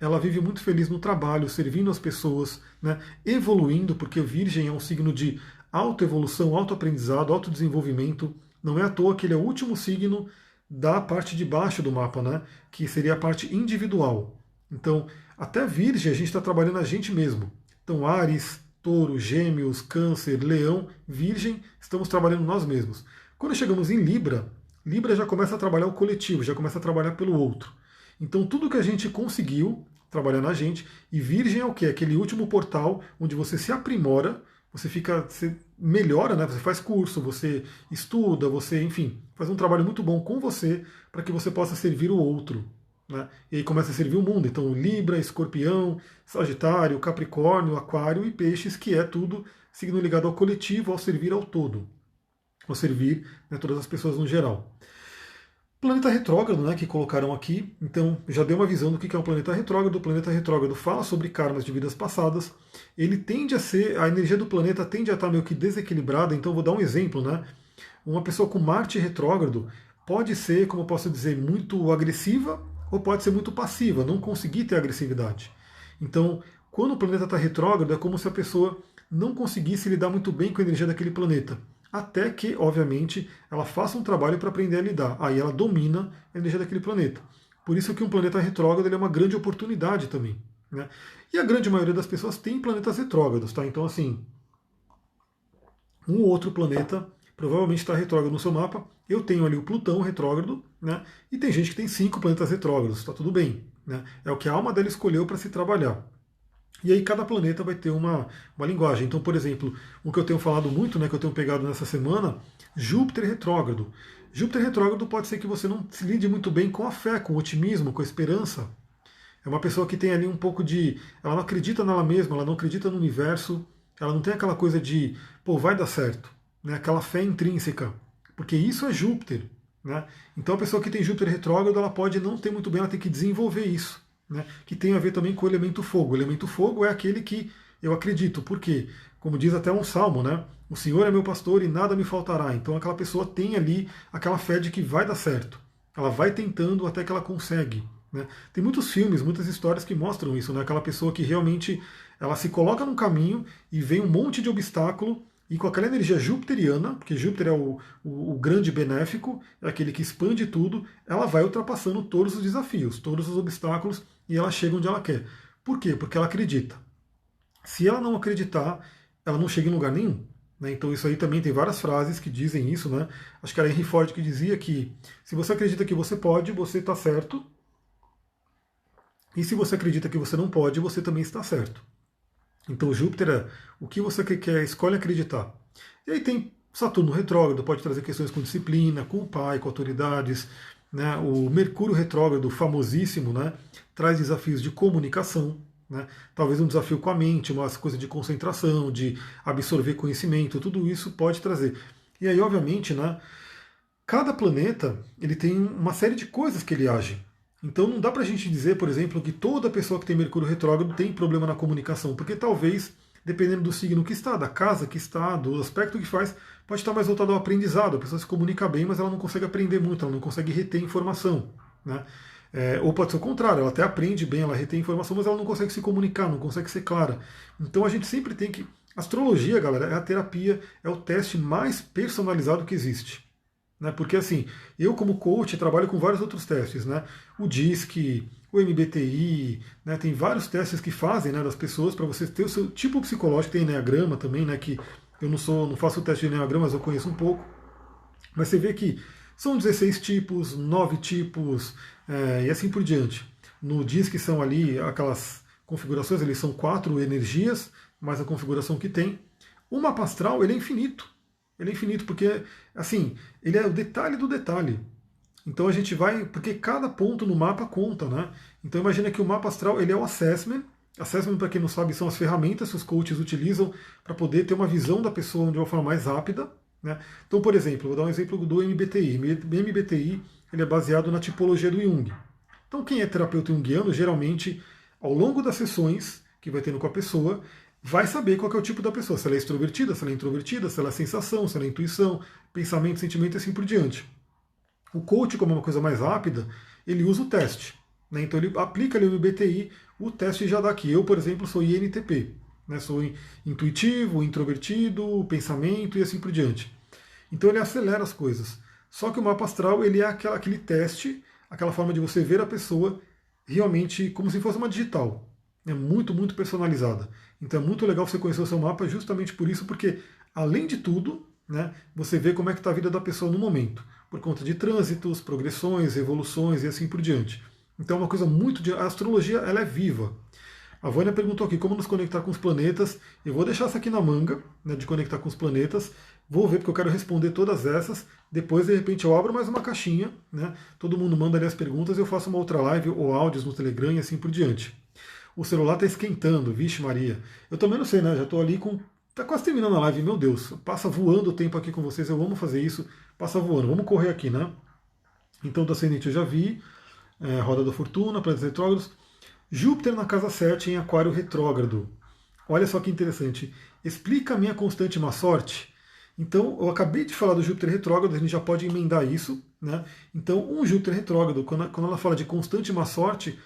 ela vive muito feliz no trabalho, servindo as pessoas, né, evoluindo, porque virgem é um signo de autoevolução, autoaprendizado, autodesenvolvimento. Não é à toa que ele é o último signo da parte de baixo do mapa, né, que seria a parte individual. Então, até virgem a gente está trabalhando a gente mesmo. Então, Áries, Touro, Gêmeos, Câncer, Leão, Virgem, estamos trabalhando nós mesmos. Quando chegamos em Libra, Libra já começa a trabalhar o coletivo, já começa a trabalhar pelo outro. Então tudo que a gente conseguiu trabalhar na gente, e Virgem é o quê? Aquele último portal onde você se aprimora, você melhora, né? Você faz curso, você estuda, você, enfim, faz um trabalho muito bom com você para que você possa servir o outro. Né? E aí começa a servir o mundo. Então, Libra, Escorpião, Sagitário, Capricórnio, Aquário e Peixes, que é tudo signo ligado ao coletivo, ao servir ao todo, ao servir, né, todas as pessoas no geral. Planeta retrógrado, né, que colocaram aqui, então já deu uma visão do que é um planeta retrógrado. O planeta retrógrado fala sobre karmas de vidas passadas. Ele tende a ser, a energia do planeta tende a estar meio que desequilibrada. Então, vou dar um exemplo, né? Uma pessoa com Marte retrógrado pode ser, como eu posso dizer, muito agressiva ou pode ser muito passiva, não conseguir ter agressividade. Então, quando o planeta está retrógrado, é como se a pessoa não conseguisse lidar muito bem com a energia daquele planeta. Até que, obviamente, ela faça um trabalho para aprender a lidar. Aí ela domina a energia daquele planeta. Por isso que um planeta retrógrado ele é uma grande oportunidade também. Né? E a grande maioria das pessoas tem planetas retrógrados. Tá? Então, assim, um ou outro planeta provavelmente está retrógrado no seu mapa. Eu tenho ali o Plutão retrógrado, né? E tem gente que tem 5 planetas retrógrados, está tudo bem. Né? É o que a alma dela escolheu para se trabalhar. E aí cada planeta vai ter uma linguagem. Então, por exemplo, o que eu tenho falado muito, né, que eu tenho pegado nessa semana, Júpiter retrógrado. Júpiter retrógrado pode ser que você não se lide muito bem com a fé, com o otimismo, com a esperança. É uma pessoa que tem ali um pouco de... Ela não acredita nela mesma, ela não acredita no universo, ela não tem aquela coisa de, pô, vai dar certo. Né, aquela fé intrínseca. Porque isso é Júpiter. Né? Então a pessoa que tem Júpiter retrógrado, ela pode não ter muito bem, ela tem que desenvolver isso. Né, que tem a ver também com o elemento fogo. O elemento fogo é aquele que eu acredito. Por quê? Como diz até um salmo, né? O Senhor é meu pastor e nada me faltará. Então aquela pessoa tem ali aquela fé de que vai dar certo. Ela vai tentando até que ela consegue. Né? Tem muitos filmes, muitas histórias que mostram isso. Né? Aquela pessoa que realmente ela se coloca num caminho e vem um monte de obstáculo. E com aquela energia jupiteriana, porque Júpiter é o grande benéfico, é aquele que expande tudo, ela vai ultrapassando todos os desafios, todos os obstáculos, e ela chega onde ela quer. Por quê? Porque ela acredita. Se ela não acreditar, ela não chega em lugar nenhum. Né? Então isso aí também tem várias frases que dizem isso. Né? Acho que era Henry Ford que dizia que se você acredita que você pode, você está certo. E se você acredita que você não pode, você também está certo. Então Júpiter é o que você quer, escolhe acreditar. E aí tem Saturno retrógrado, pode trazer questões com disciplina, com o pai, com autoridades. Né? O Mercúrio retrógrado, famosíssimo, né? Traz desafios de comunicação. Né? Talvez um desafio com a mente, uma coisa de concentração, de absorver conhecimento, tudo isso pode trazer. E aí, obviamente, né, cada planeta ele tem uma série de coisas que ele age. Então não dá para a gente dizer, por exemplo, que toda pessoa que tem Mercúrio retrógrado tem problema na comunicação, porque talvez, dependendo do signo que está, da casa que está, do aspecto que faz, pode estar mais voltado ao aprendizado. A pessoa se comunica bem, mas ela não consegue aprender muito, ela não consegue reter informação. Né? Ou pode ser o contrário, ela até aprende bem, ela retém informação, mas ela não consegue se comunicar, não consegue ser clara. Então a gente sempre tem que... Astrologia, galera, é a terapia, é o teste mais personalizado que existe. Né? Porque assim, eu como coach trabalho com vários outros testes, né? O DISC, o MBTI, né? Tem vários testes que fazem, né, das pessoas para você ter o seu tipo psicológico, tem Enneagrama também, né? Que eu não faço o teste de Enneagrama, mas eu conheço um pouco. Mas você vê que são 16 tipos, 9 tipos, e assim por diante. No DISC são ali aquelas configurações, eles são 4 energias, mais a configuração que tem. O mapa astral ele é infinito. Ele é infinito porque, assim, ele é o detalhe do detalhe. Então a gente vai, porque cada ponto no mapa conta, né? Então imagina que o mapa astral ele é o assessment. Assessment, para quem não sabe, são as ferramentas que os coaches utilizam para poder ter uma visão da pessoa de uma forma mais rápida. Né? Então, por exemplo, vou dar um exemplo do MBTI. O MBTI ele é baseado na tipologia do Jung. Então quem é terapeuta junguiano, geralmente, ao longo das sessões que vai tendo com a pessoa, vai saber qual que é o tipo da pessoa, se ela é extrovertida, se ela é introvertida, se ela é sensação, se ela é intuição, pensamento, sentimento e assim por diante. O coach, como é uma coisa mais rápida, ele usa o teste. Né? Então ele aplica ali o MBTI, o teste já dá aqui. Eu, por exemplo, sou INTP. Né? Sou intuitivo, introvertido, pensamento e assim por diante. Então ele acelera as coisas. Só que o mapa astral ele é aquele teste, aquela forma de você ver a pessoa realmente como se fosse uma digital. É muito, muito personalizada. Então é muito legal você conhecer o seu mapa justamente por isso, porque além de tudo, né, você vê como é que está a vida da pessoa no momento, por conta de trânsitos, progressões, evoluções e assim por diante. Então é uma coisa muito... A astrologia ela é viva. A Vânia perguntou aqui como nos conectar com os planetas. Eu vou deixar essa aqui na manga, né, de conectar com os planetas. Vou ver porque eu quero responder todas essas. Depois, de repente, eu abro mais uma caixinha. Né? Todo mundo manda ali as perguntas, eu faço uma outra live ou áudios no Telegram e assim por diante. O celular está esquentando, vixe Maria. Eu também não sei, né? Já estou ali com... Está quase terminando a live, meu Deus. Passa voando o tempo aqui com vocês, eu amo fazer isso. Passa voando, vamos correr aqui, né? Então, do ascendente eu já vi. Roda da Fortuna, planetas retrógrados. Júpiter na casa 7 em Aquário retrógrado. Olha só que interessante. Explica a minha constante má sorte. Então, eu acabei de falar do Júpiter retrógrado, a gente já pode emendar isso. Né? Então, um Júpiter retrógrado, quando ela fala de constante má sorte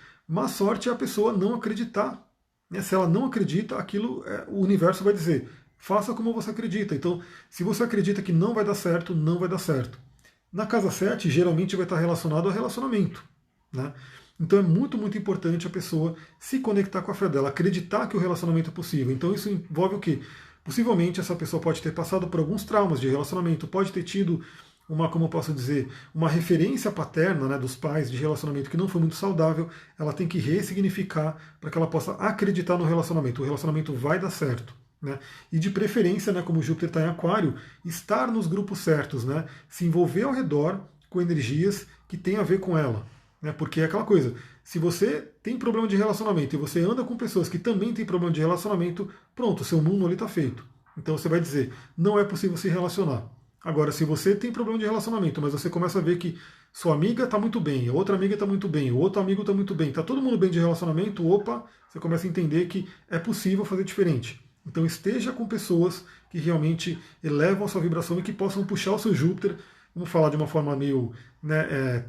é a pessoa não acreditar. Né? Se ela não acredita, aquilo o universo vai dizer, faça como você acredita. Então, se você acredita que não vai dar certo, não vai dar certo. Na casa 7, geralmente vai estar relacionado ao relacionamento. Né? Então é muito, muito importante a pessoa se conectar com a fé dela, acreditar que o relacionamento é possível. Então isso envolve o quê? Possivelmente essa pessoa pode ter passado por alguns traumas de relacionamento, pode ter tido uma, como eu posso dizer, uma referência paterna, né, dos pais de relacionamento que não foi muito saudável. Ela tem que ressignificar para que ela possa acreditar no relacionamento. O relacionamento vai dar certo. Né? E de preferência, né, como Júpiter está em Aquário, estar nos grupos certos, né? Se envolver ao redor com energias que têm a ver com ela. Porque é aquela coisa, se você tem problema de relacionamento e você anda com pessoas que também têm problema de relacionamento, pronto, seu mundo ali está feito. Então você vai dizer, não é possível se relacionar. Agora, se você tem problema de relacionamento, mas você começa a ver que sua amiga está muito bem, a outra amiga está muito bem, o outro amigo está muito bem, está todo mundo bem de relacionamento, opa, você começa a entender que é possível fazer diferente. Então esteja com pessoas que realmente elevam a sua vibração e que possam puxar o seu Júpiter. Vamos falar de uma forma meio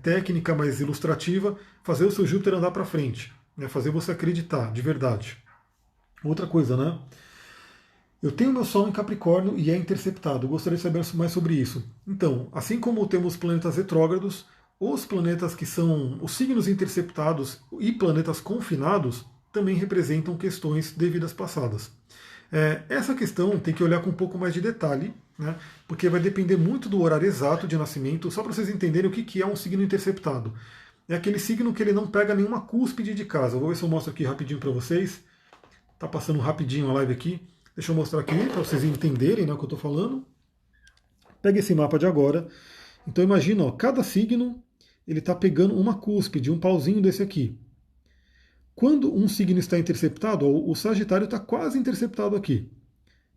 técnica, mas ilustrativa, fazer o seu Júpiter andar para frente, né, fazer você acreditar de verdade. Outra coisa, né? Eu tenho meu Sol em Capricórnio e é interceptado. Gostaria de saber mais sobre isso. Então, assim como temos planetas retrógrados, os planetas que são os signos interceptados e planetas confinados também representam questões de vidas passadas. Essa questão tem que olhar com um pouco mais de detalhe, né, porque vai depender muito do horário exato de nascimento, só para vocês entenderem o que é um signo interceptado. É aquele signo que ele não pega nenhuma cúspide de casa. Vou ver se eu mostro aqui rapidinho para vocês. Está passando rapidinho a live aqui. Deixa eu mostrar aqui para vocês entenderem, né, o que eu estou falando. Pega esse mapa de agora. Então imagina, ó, cada signo ele está pegando uma cúspide, um pauzinho desse aqui. Quando um signo está interceptado, ó, o Sagitário está quase interceptado aqui.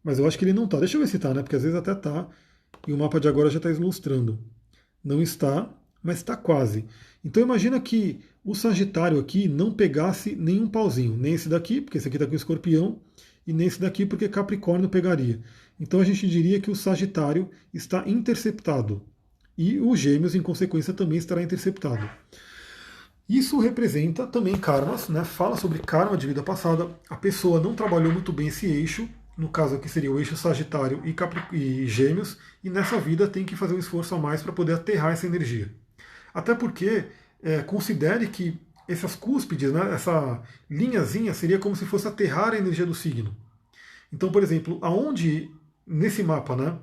Mas eu acho que ele não está. Deixa eu ver se está, né? Porque às vezes até está. E o mapa de agora já está ilustrando. Não está, mas está quase. Então imagina que o Sagitário aqui não pegasse nenhum pauzinho. Nem esse daqui, porque esse aqui está com o Escorpião. E nem esse daqui, porque Capricórnio pegaria. Então a gente diria que o Sagitário está interceptado. E o Gêmeos, em consequência, também estará interceptado. Isso representa também karmas, né? Fala sobre karma de vida passada. A pessoa não trabalhou muito bem esse eixo, no caso aqui seria o eixo Sagitário e Gêmeos, e nessa vida tem que fazer um esforço a mais para poder aterrar essa energia. Até porque considere que essas cúspides, né, essa linhazinha seria como se fosse aterrar a energia do signo. Então, por exemplo, aonde nesse mapa, né,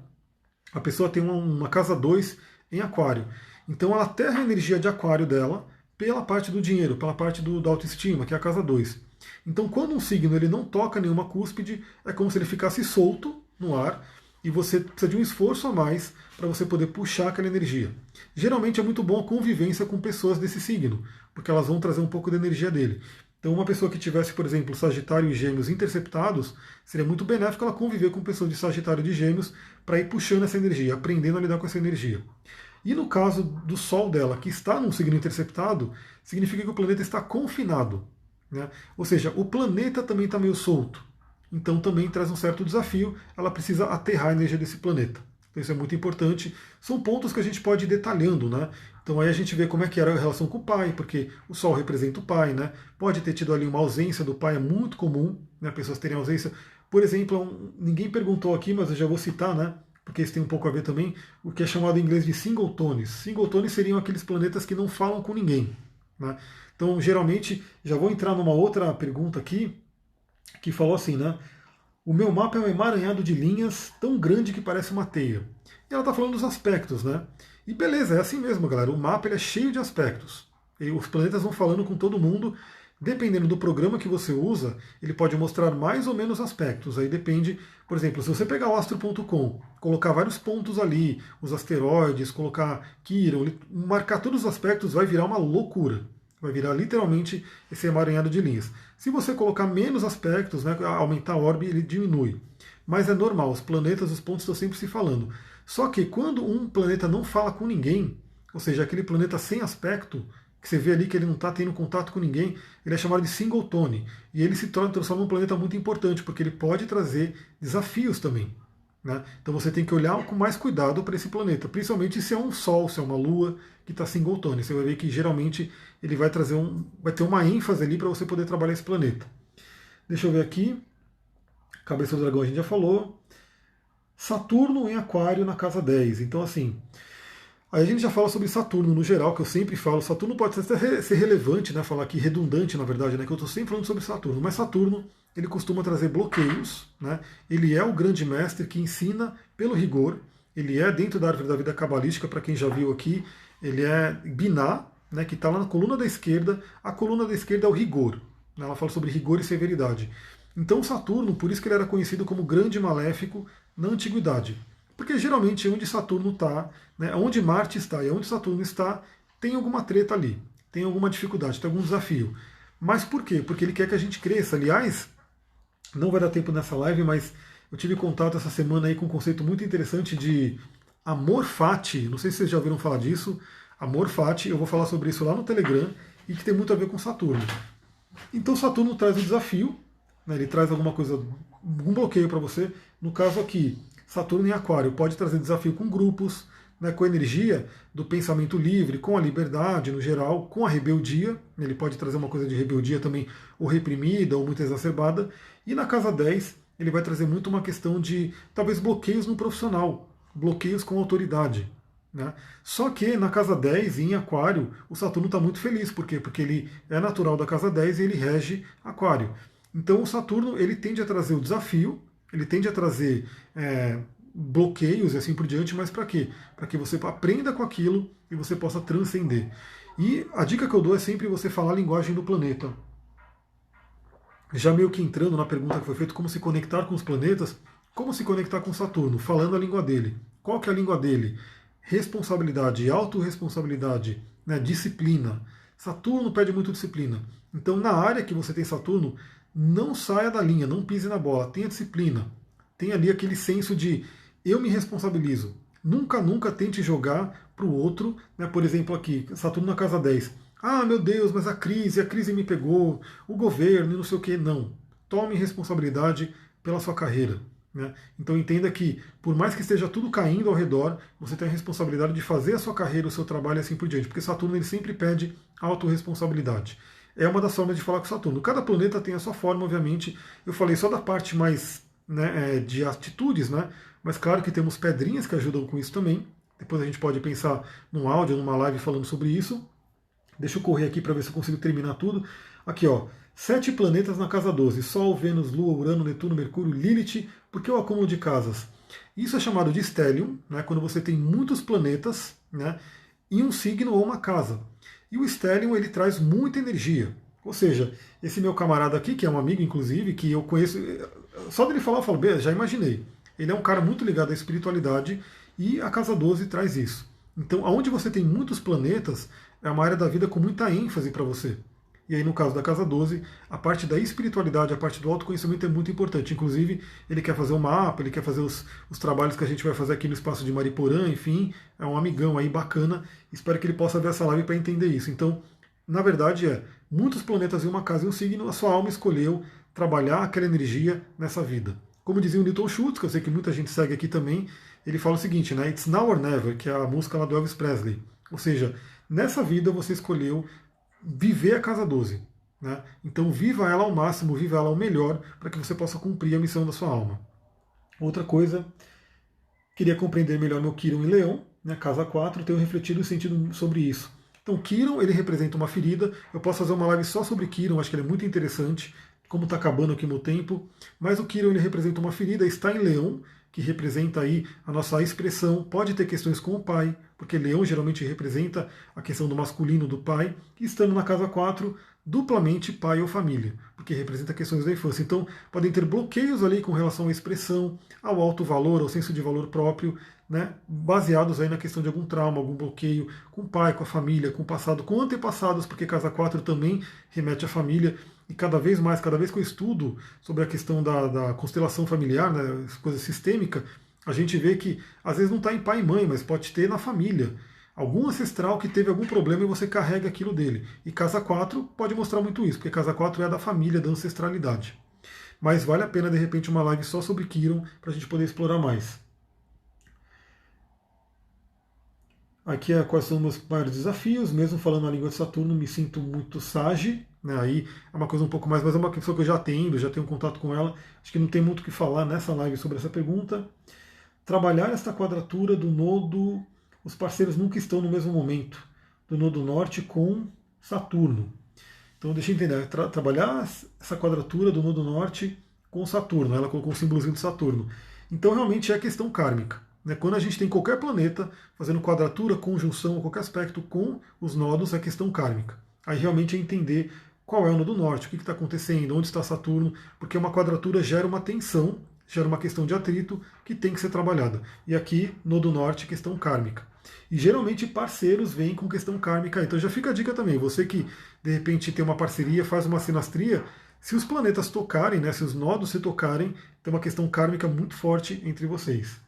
a pessoa tem uma casa 2 em Aquário. Então ela aterra a energia de Aquário dela pela parte do dinheiro, pela parte da autoestima, que é a casa 2. Então, quando um signo ele não toca nenhuma cúspide, é como se ele ficasse solto no ar e você precisa de um esforço a mais para você poder puxar aquela energia. Geralmente é muito bom a convivência com pessoas desse signo, porque elas vão trazer um pouco da energia dele. Então, uma pessoa que tivesse, por exemplo, Sagitário e Gêmeos interceptados, seria muito benéfico ela conviver com pessoas de Sagitário e de Gêmeos para ir puxando essa energia, aprendendo a lidar com essa energia. E no caso do Sol dela, que está num signo interceptado, significa que o planeta está confinado, né? Ou seja, o planeta também está meio solto. Então também traz um certo desafio, ela precisa aterrar a energia desse planeta. Então isso é muito importante. São pontos que a gente pode ir detalhando, né? Então aí a gente vê como é que era a relação com o pai, porque o Sol representa o pai, né? Pode ter tido ali uma ausência do pai, é muito comum, né? Pessoas terem ausência. Por exemplo, ninguém perguntou aqui, mas eu já vou citar, né? Porque isso tem um pouco a ver também, o que é chamado em inglês de singletones. Singletones seriam aqueles planetas que não falam com ninguém, né? Então, geralmente, já vou entrar numa outra pergunta aqui, que falou assim, né? O meu mapa é um emaranhado de linhas tão grande que parece uma teia. E ela está falando dos aspectos, né? E beleza, é assim mesmo, galera. O mapa ele é cheio de aspectos. E os planetas vão falando com todo mundo. Dependendo do programa que você usa, ele pode mostrar mais ou menos aspectos. Aí depende, por exemplo, se você pegar o astro.com, colocar vários pontos ali, os asteroides, colocar Quiron, marcar todos os aspectos, vai virar uma loucura. Vai virar literalmente esse emaranhado de linhas. Se você colocar menos aspectos, né, aumentar a órbita, ele diminui. Mas é normal, os planetas, os pontos estão sempre se falando. Só que quando um planeta não fala com ninguém, ou seja, aquele planeta sem aspecto, que você vê ali que ele não está tendo contato com ninguém, ele é chamado de singletone. E ele se transforma num planeta muito importante, porque ele pode trazer desafios também, né? Então você tem que olhar com mais cuidado para esse planeta, principalmente se é um Sol, se é uma Lua que está singletone. Você vai ver que geralmente ele vai vai ter uma ênfase ali para você poder trabalhar esse planeta. Deixa eu ver aqui. Cabeça do dragão a gente já falou. Saturno em Aquário na casa 10. Então assim, aí a gente já fala sobre Saturno no geral, que eu sempre falo. Saturno pode ser relevante, né? Falar aqui redundante, na verdade, né? Que eu estou sempre falando sobre Saturno. Mas Saturno, ele costuma trazer bloqueios, né? Ele é o grande mestre que ensina pelo rigor. Ele é dentro da árvore da vida cabalística, para quem já viu aqui, ele é Binah, né? Que está lá na coluna da esquerda. A coluna da esquerda é o rigor, né? Ela fala sobre rigor e severidade. Então Saturno, por isso que ele era conhecido como grande maléfico na antiguidade. Porque geralmente onde Saturno está, né, onde Marte está e onde Saturno está, tem alguma treta ali, tem alguma dificuldade, tem algum desafio. Mas por quê? Porque ele quer que a gente cresça. Aliás, não vai dar tempo nessa live, mas eu tive contato essa semana aí com um conceito muito interessante de amor fati. Não sei se vocês já ouviram falar disso. Amor fati, eu vou falar sobre isso lá no Telegram e que tem muito a ver com Saturno. Então Saturno traz um desafio, né, ele traz alguma coisa, um bloqueio para você. No caso aqui, Saturno em Aquário pode trazer desafio com grupos, né, com a energia do pensamento livre, com a liberdade no geral, com a rebeldia. Ele pode trazer uma coisa de rebeldia também, ou reprimida, ou muito exacerbada. E na casa 10, ele vai trazer muito uma questão de, talvez, bloqueios no profissional, bloqueios com autoridade, né? Só que na casa 10, em Aquário, o Saturno está muito feliz. Por quê? Porque ele é natural da casa 10 e ele rege Aquário. Então o Saturno ele tende a trazer o desafio, ele tende a trazer bloqueios e assim por diante, mas para quê? Para que você aprenda com aquilo e você possa transcender. E a dica que eu dou é sempre você falar a linguagem do planeta. Já meio que entrando na pergunta que foi feita, como se conectar com os planetas, como se conectar com Saturno, falando a língua dele. Qual que é a língua dele? Responsabilidade, autorresponsabilidade, né, disciplina. Saturno pede muito disciplina. Então, na área que você tem Saturno, não saia da linha, não pise na bola, tenha disciplina. Tenha ali aquele senso de eu me responsabilizo. Nunca, nunca tente jogar para o outro, né? Por exemplo, aqui, Saturno na casa 10. Ah, meu Deus, mas a crise me pegou, o governo e não sei o que. Não. Tome responsabilidade pela sua carreira, né? Então entenda que, por mais que esteja tudo caindo ao redor, você tem a responsabilidade de fazer a sua carreira, o seu trabalho e assim por diante. Porque Saturno ele sempre pede autorresponsabilidade. É uma das formas de falar com Saturno. Cada planeta tem a sua forma, obviamente. Eu falei só da parte mais, né, de atitudes, né? Mas claro que temos pedrinhas que ajudam com isso também. Depois a gente pode pensar num áudio, numa live falando sobre isso. Deixa eu correr aqui para ver se eu consigo terminar tudo. Aqui, ó. 7 planetas na casa 12. Sol, Vênus, Lua, Urano, Netuno, Mercúrio, Lilith. Por que o acúmulo de casas? Isso é chamado de stellium, né? Quando você tem muitos planetas, né, em um signo ou uma casa. E o stellium ele traz muita energia. Ou seja, esse meu camarada aqui, que é um amigo inclusive, que eu conheço, só dele falar eu falo, já imaginei. Ele é um cara muito ligado à espiritualidade e a casa 12 traz isso. Então, aonde você tem muitos planetas, é uma área da vida com muita ênfase para você. E aí, no caso da casa 12, a parte da espiritualidade, a parte do autoconhecimento é muito importante. Inclusive, ele quer fazer o mapa, ele quer fazer os trabalhos que a gente vai fazer aqui no espaço de Mariporã, enfim, é um amigão aí bacana. Espero que ele possa ver essa live para entender isso. Então, na verdade, muitos planetas em uma casa e um signo, a sua alma escolheu trabalhar aquela energia nessa vida. Como dizia o Newton Schultz, que eu sei que muita gente segue aqui também, ele fala o seguinte, né? It's now or never, que é a música lá do Elvis Presley. Ou seja, nessa vida você escolheu viver a casa 12. Né? Então viva ela ao máximo, viva ela ao melhor, para que você possa cumprir a missão da sua alma. Outra coisa, queria compreender melhor meu Quirón em Leão, né? Casa 4, tenho refletido e sentido sobre isso. Então Quirón, ele representa uma ferida, eu posso fazer uma live só sobre Quirón, acho que ele é muito interessante, como está acabando aqui no tempo, mas o Quirón ele representa uma ferida, está em Leão, que representa aí a nossa expressão, pode ter questões com o pai, porque Leão geralmente representa a questão do masculino do pai, e estando na casa 4, duplamente pai ou família, porque representa questões da infância. Então, podem ter bloqueios ali com relação à expressão, ao alto valor, ao senso de valor próprio, né, baseados aí na questão de algum trauma, algum bloqueio com o pai, com a família, com o passado, com antepassados, porque casa 4 também remete à família. E cada vez mais, cada vez que eu estudo sobre a questão da constelação familiar, né, coisa sistêmica, a gente vê que às vezes não está em pai e mãe, mas pode ter na família. Algum ancestral que teve algum problema e você carrega aquilo dele. E casa 4 pode mostrar muito isso, porque casa 4 é da família, da ancestralidade. Mas vale a pena, de repente, uma live só sobre Quirón para a gente poder explorar mais. Aqui é quais são os meus maiores desafios, mesmo falando a língua de Saturno, me sinto muito sage, né? Aí é uma coisa um pouco mais, mas é uma pessoa que eu já tenho contato com ela, acho que não tem muito o que falar nessa live sobre essa pergunta. Trabalhar esta quadratura do nodo, os parceiros nunca estão no mesmo momento, do nodo norte com Saturno. Então deixa eu entender, trabalhar essa quadratura do nodo norte com Saturno, ela colocou um símbolozinho de Saturno. Então realmente é questão kármica. Quando a gente tem qualquer planeta fazendo quadratura, conjunção, qualquer aspecto com os nodos, é questão kármica. Aí realmente é entender qual é o nodo norte, o que está acontecendo, onde está Saturno, porque uma quadratura gera uma tensão, gera uma questão de atrito que tem que ser trabalhada. E aqui, nodo norte, questão kármica. E geralmente parceiros vêm com questão kármica. Então já fica a dica também, você que de repente tem uma parceria, faz uma sinastria, se os planetas tocarem, né, se os nodos se tocarem, tem uma questão kármica muito forte entre vocês.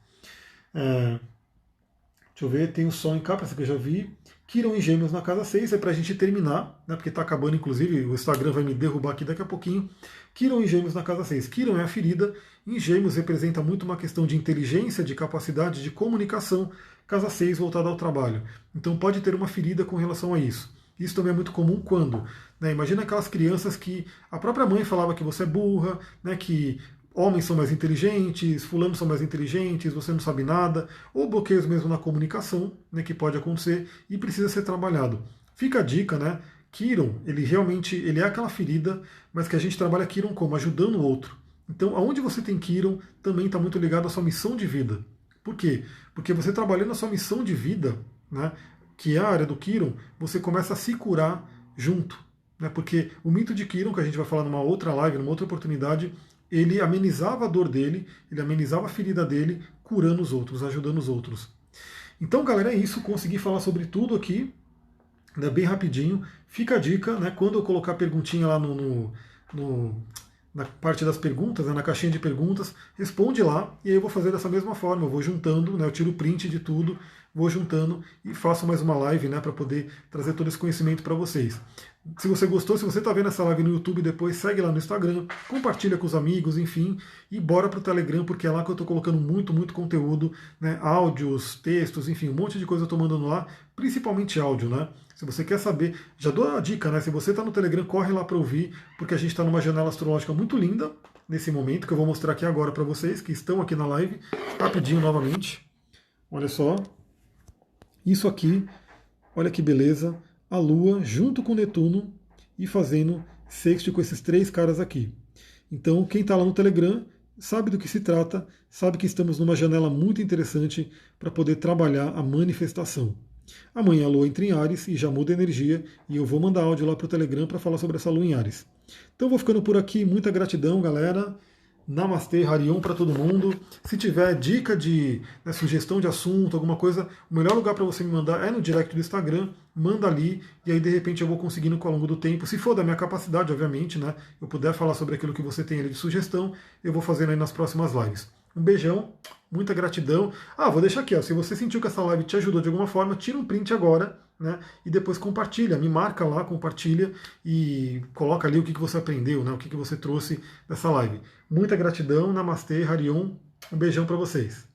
Deixa eu ver, tem o Sol em Capra, essa que eu já vi. Quirón em Gêmeos na casa 6, é para a gente terminar, né, porque está acabando, inclusive, o Instagram vai me derrubar aqui daqui a pouquinho. Quirón em Gêmeos na casa 6. Quirón é a ferida, em Gêmeos representa muito uma questão de inteligência, de capacidade, de comunicação, casa 6 voltada ao trabalho. Então pode ter uma ferida com relação a isso. Isso também é muito comum quando, né, imagina aquelas crianças que a própria mãe falava que você é burra, né, que homens são mais inteligentes, fulanos são mais inteligentes, você não sabe nada, ou bloqueios mesmo na comunicação, né, que pode acontecer e precisa ser trabalhado. Fica a dica, né? Quirón, ele realmente ele é aquela ferida, mas que a gente trabalha Quirón como? Ajudando o outro. Então, aonde você tem Quirón, também está muito ligado à sua missão de vida. Por quê? Porque você trabalhando a sua missão de vida, né, que é a área do Quirón, você começa a se curar junto. Né, porque o mito de Quirón, que a gente vai falar numa outra live, numa outra oportunidade, ele amenizava a dor dele, ele amenizava a ferida dele, curando os outros, ajudando os outros. Então, galera, é isso. Consegui falar sobre tudo aqui, né, bem rapidinho. Fica a dica, né, quando eu colocar a perguntinha lá na parte das perguntas, né, na caixinha de perguntas, responde lá, e aí eu vou fazer dessa mesma forma, eu vou juntando, né, eu tiro o print de tudo, vou juntando e faço mais uma live, né, para poder trazer todo esse conhecimento para vocês. Se você gostou, se você está vendo essa live no YouTube depois, segue lá no Instagram, compartilha com os amigos, enfim, e bora para o Telegram, porque é lá que eu estou colocando muito, muito conteúdo, né, áudios, textos, enfim, um monte de coisa eu estou mandando lá, principalmente áudio, né? Se você quer saber, já dou a dica, né? Se você está no Telegram, corre lá para ouvir, porque a gente está numa janela astrológica muito linda nesse momento, que eu vou mostrar aqui agora para vocês, que estão aqui na live, rapidinho novamente. Olha só, isso aqui, olha que beleza, a Lua junto com Netuno e fazendo sexto com esses três caras aqui. Então, quem está lá no Telegram sabe do que se trata, sabe que estamos numa janela muito interessante para poder trabalhar a manifestação. Amanhã a Lua entra em Áries e já muda a energia, e eu vou mandar áudio lá para o Telegram para falar sobre essa Lua em Áries. Então vou ficando por aqui, muita gratidão, galera. Namastê, Harion para todo mundo. Se tiver dica de sugestão de assunto, alguma coisa, o melhor lugar para você me mandar é no direct do Instagram. Manda ali e aí de repente eu vou conseguindo ao longo do tempo, se for da minha capacidade, obviamente, né? Eu puder falar sobre aquilo que você tem ali de sugestão, eu vou fazendo aí nas próximas lives. Um beijão, muita gratidão. Ah, vou deixar aqui, ó, se você sentiu que essa live te ajudou de alguma forma, tira um print agora, né? E depois compartilha, me marca lá, compartilha e coloca ali o que você aprendeu, né? O que você trouxe dessa live. Muita gratidão, Namastê, Harion, um beijão para vocês.